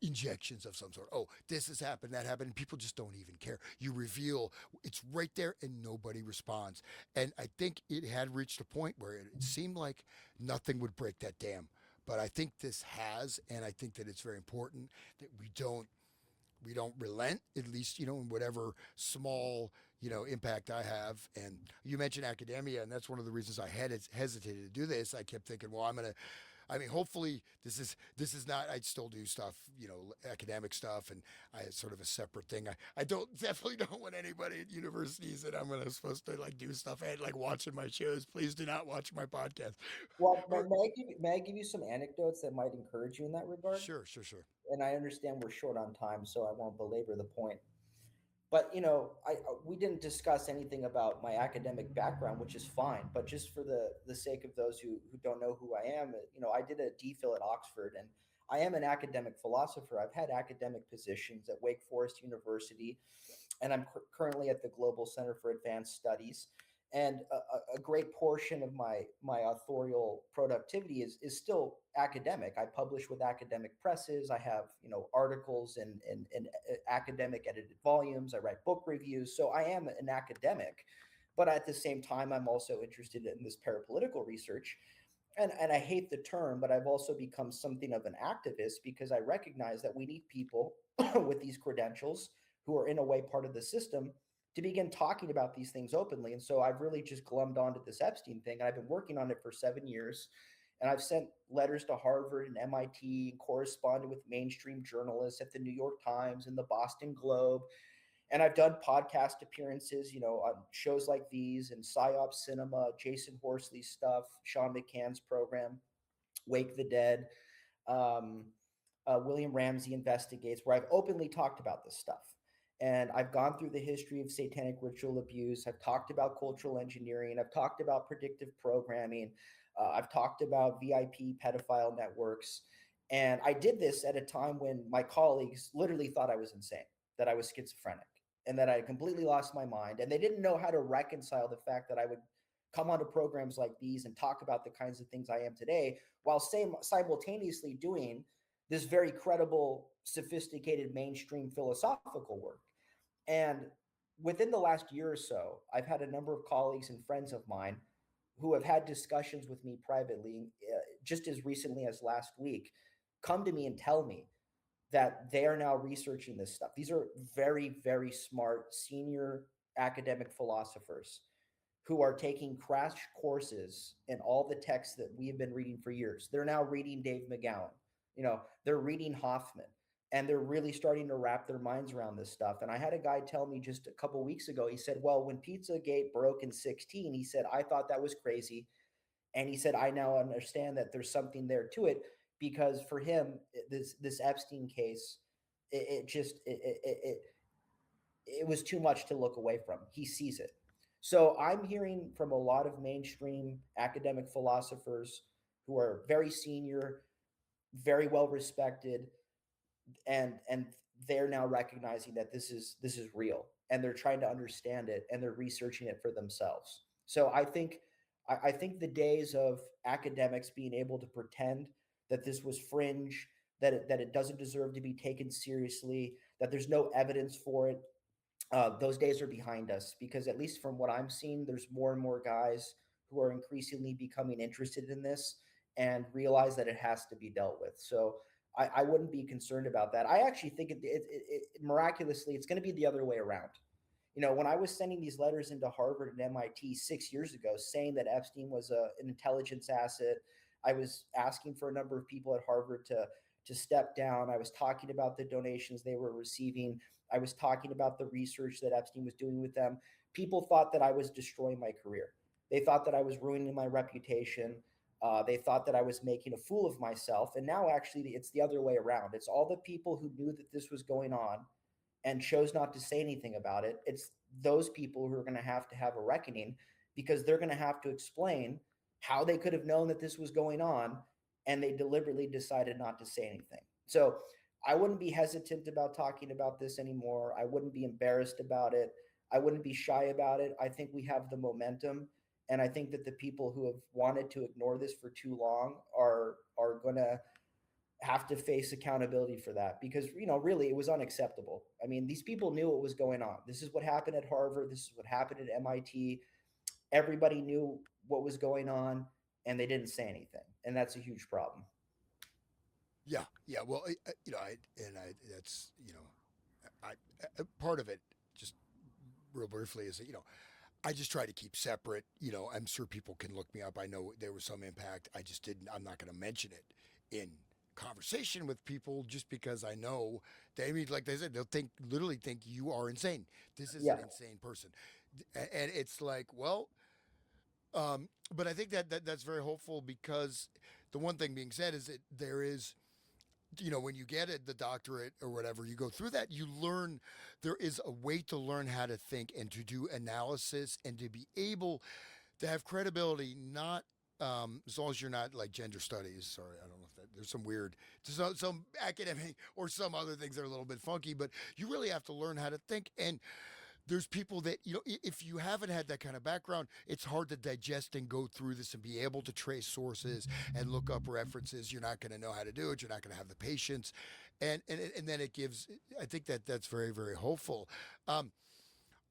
injections of some sort. Oh, this has happened, that happened, and people just don't even care. You reveal it's right there, and nobody responds. And I think it had reached a point where it seemed like nothing would break that dam. But I think this has, and I think that it's very important that we don't relent, at least in whatever small impact I have. And you mentioned academia, and that's one of the reasons I had hesitated to do this. I kept thinking, well, I mean, hopefully this is not. I still do stuff, academic stuff, and I sort of a separate thing. I don't definitely don't want anybody at universities that I'm supposed to like do stuff and like watching my shows. Please do not watch my podcast. Well, Or may I give you some anecdotes that might encourage you in that regard? sure, sure, sure. And I understand we're short on time, so I won't belabor the point. But we didn't discuss anything about my academic background, which is fine. But just for the sake of those who don't know who I am, I did a DPhil at Oxford, and I am an academic philosopher. I've had academic positions at Wake Forest University, and I'm currently at the Global Center for Advanced Studies. And a great portion of my authorial productivity is still academic. I publish with academic presses. I have articles in academic edited volumes. I write book reviews. So I am an academic, but at the same time, I'm also interested in this parapolitical research. And I hate the term, but I've also become something of an activist because I recognize that we need people with these credentials who are in a way part of the system to begin talking about these things openly. And so I've really just glommed onto this Epstein thing. And I've been working on it for 7 years. And I've sent letters to Harvard and MIT, and corresponded with mainstream journalists at the New York Times and the Boston Globe. And I've done podcast appearances, on shows like these and PsyOps Cinema, Jason Horsley's stuff, Sean McCann's program, Wake the Dead, um, William Ramsey Investigates, where I've openly talked about this stuff. And I've gone through the history of satanic ritual abuse. I've talked about cultural engineering. I've talked about predictive programming. I've talked about VIP pedophile networks. And I did this at a time when my colleagues literally thought I was insane, that I was schizophrenic, and that I had completely lost my mind. And they didn't know how to reconcile the fact that I would come onto programs like these and talk about the kinds of things I am today, while simultaneously doing this very credible, sophisticated mainstream philosophical work. And within the last year or so, I've had a number of colleagues and friends of mine who have had discussions with me privately, just as recently as last week, come to me and tell me that they are now researching this stuff. These are very, very smart senior academic philosophers who are taking crash courses in all the texts that we have been reading for years. They're now reading Dave McGowan. They're reading Hoffman, and they're really starting to wrap their minds around this stuff. And I had a guy tell me just a couple of weeks ago, he said, well, when Pizzagate broke in 2016, he said, I thought that was crazy. And he said, I now understand that there's something there to it, because for him, this Epstein case, it was too much to look away from. He sees it. So I'm hearing from a lot of mainstream academic philosophers who are very senior, very well respected, and they're now recognizing that this is real, and they're trying to understand it, and they're researching it for themselves. So I think the days of academics being able to pretend that this was fringe, that it doesn't deserve to be taken seriously, that there's no evidence for it, those days are behind us, because at least from what I'm seeing, there's more and more guys who are increasingly becoming interested in this and realize that it has to be dealt with. So I wouldn't be concerned about that. I actually think miraculously, it's going to be the other way around. When I was sending these letters into Harvard and MIT 6 years ago saying that Epstein was an intelligence asset, I was asking for a number of people at Harvard to step down. I was talking about the donations they were receiving. I was talking about the research that Epstein was doing with them. people thought that I was destroying my career. They thought that I was ruining my reputation. They thought that I was making a fool of myself. And now, actually, it's the other way around. It's all the people who knew that this was going on and chose not to say anything about it. It's those people who are going to have a reckoning, because they're going to have to explain how they could have known that this was going on and they deliberately decided not to say anything. So I wouldn't be hesitant about talking about this anymore. I wouldn't be embarrassed about it. I wouldn't be shy about it. I think we have the momentum, and I think that the people who have wanted to ignore this for too long are going to have to face accountability for that, because really it was unacceptable. I mean, these people knew what was going on. This is what happened at Harvard. This is what happened at MIT. Everybody knew what was going on, and they didn't say anything, and that's a huge problem. Yeah, yeah. Well, that's part of it. Just real briefly is that I just try to keep separate. I'm sure people can look me up. I know there was some impact. I just didn't. I'm not going to mention it in conversation with people just because I know they, I mean, like they said, they'll literally think you are insane. This is Yeah, an insane person, and it's like, well, but I think that's very hopeful, because the one thing being said is that there is, when you get it, the doctorate or whatever, you go through that, you learn there is a way to learn how to think and to do analysis and to be able to have credibility, not as long as you're not like gender studies. Sorry, I don't know if there's some weird, some academic or some other things that are a little bit funky, but you really have to learn how to think. And there's people that if you haven't had that kind of background, it's hard to digest and go through this and be able to trace sources and look up references. You're not going to know how to do it. You're not going to have the patience, and then it gives, I think that's very, very hopeful. All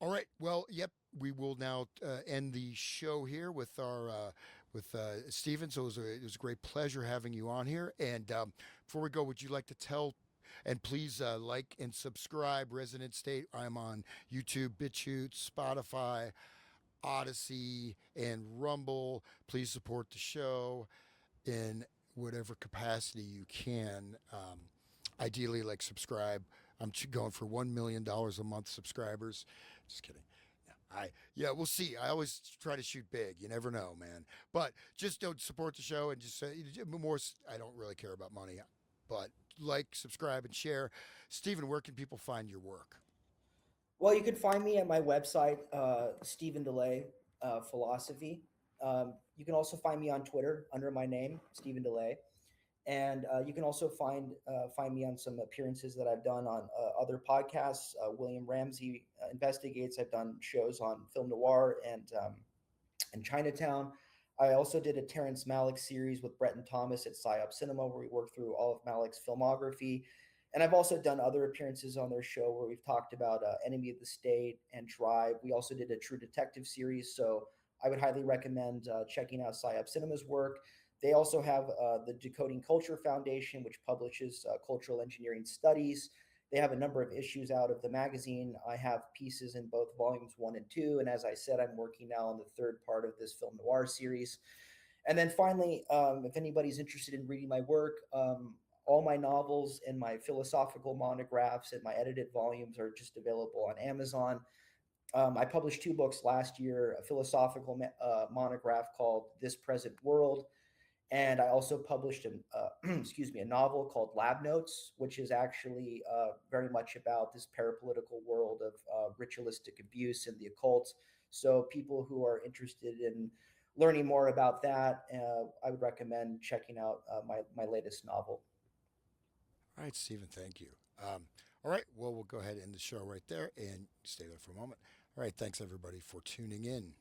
right, well, yep, we will now end the show here with our with Stephen. So it was a great pleasure having you on here. And before we go, would you like to tell, and please like and subscribe Resonant State. I'm on YouTube, BitChute, Spotify, Odyssey, and Rumble. Please support the show in whatever capacity you can. Ideally, like subscribe. I'm going for $1 million a month subscribers. Just kidding. Yeah, we'll see. I always try to shoot big. You never know, man. But just don't support the show and just say more. I don't really care about money, but like, subscribe, and share. Stephen, where can people find your work? well, you can find me at my website, Stephen DeLay Philosophy. You can also find me on Twitter under my name, Stephen DeLay. And you can also find me on some appearances that I've done on other podcasts. William Ramsey investigates. I've done shows on film noir and Chinatown. I also did a Terrence Malick series with Brett and Thomas at PsyOp Cinema, where we worked through all of Malick's filmography. And I've also done other appearances on their show where we've talked about Enemy of the State and Drive. We also did a True Detective series, so I would highly recommend checking out PsyOp Cinema's work. They also have the Decoding Culture Foundation, which publishes cultural engineering studies. They have a number of issues out of the magazine. I have pieces in both volumes 1 and 2. And as I said, I'm working now on the third part of this film noir series. And then finally, if anybody's interested in reading my work, all my novels and my philosophical monographs and my edited volumes are just available on Amazon. I published 2 books last year, a philosophical monograph called This Present World, and I also published excuse me, a novel called Lab Notes, which is actually very much about this parapolitical world of ritualistic abuse and the occult. So people who are interested in learning more about that, I would recommend checking out my latest novel. All right, Stephen, thank you. All right, well, we'll go ahead and end the show right there and stay there for a moment. All right, thanks everybody for tuning in.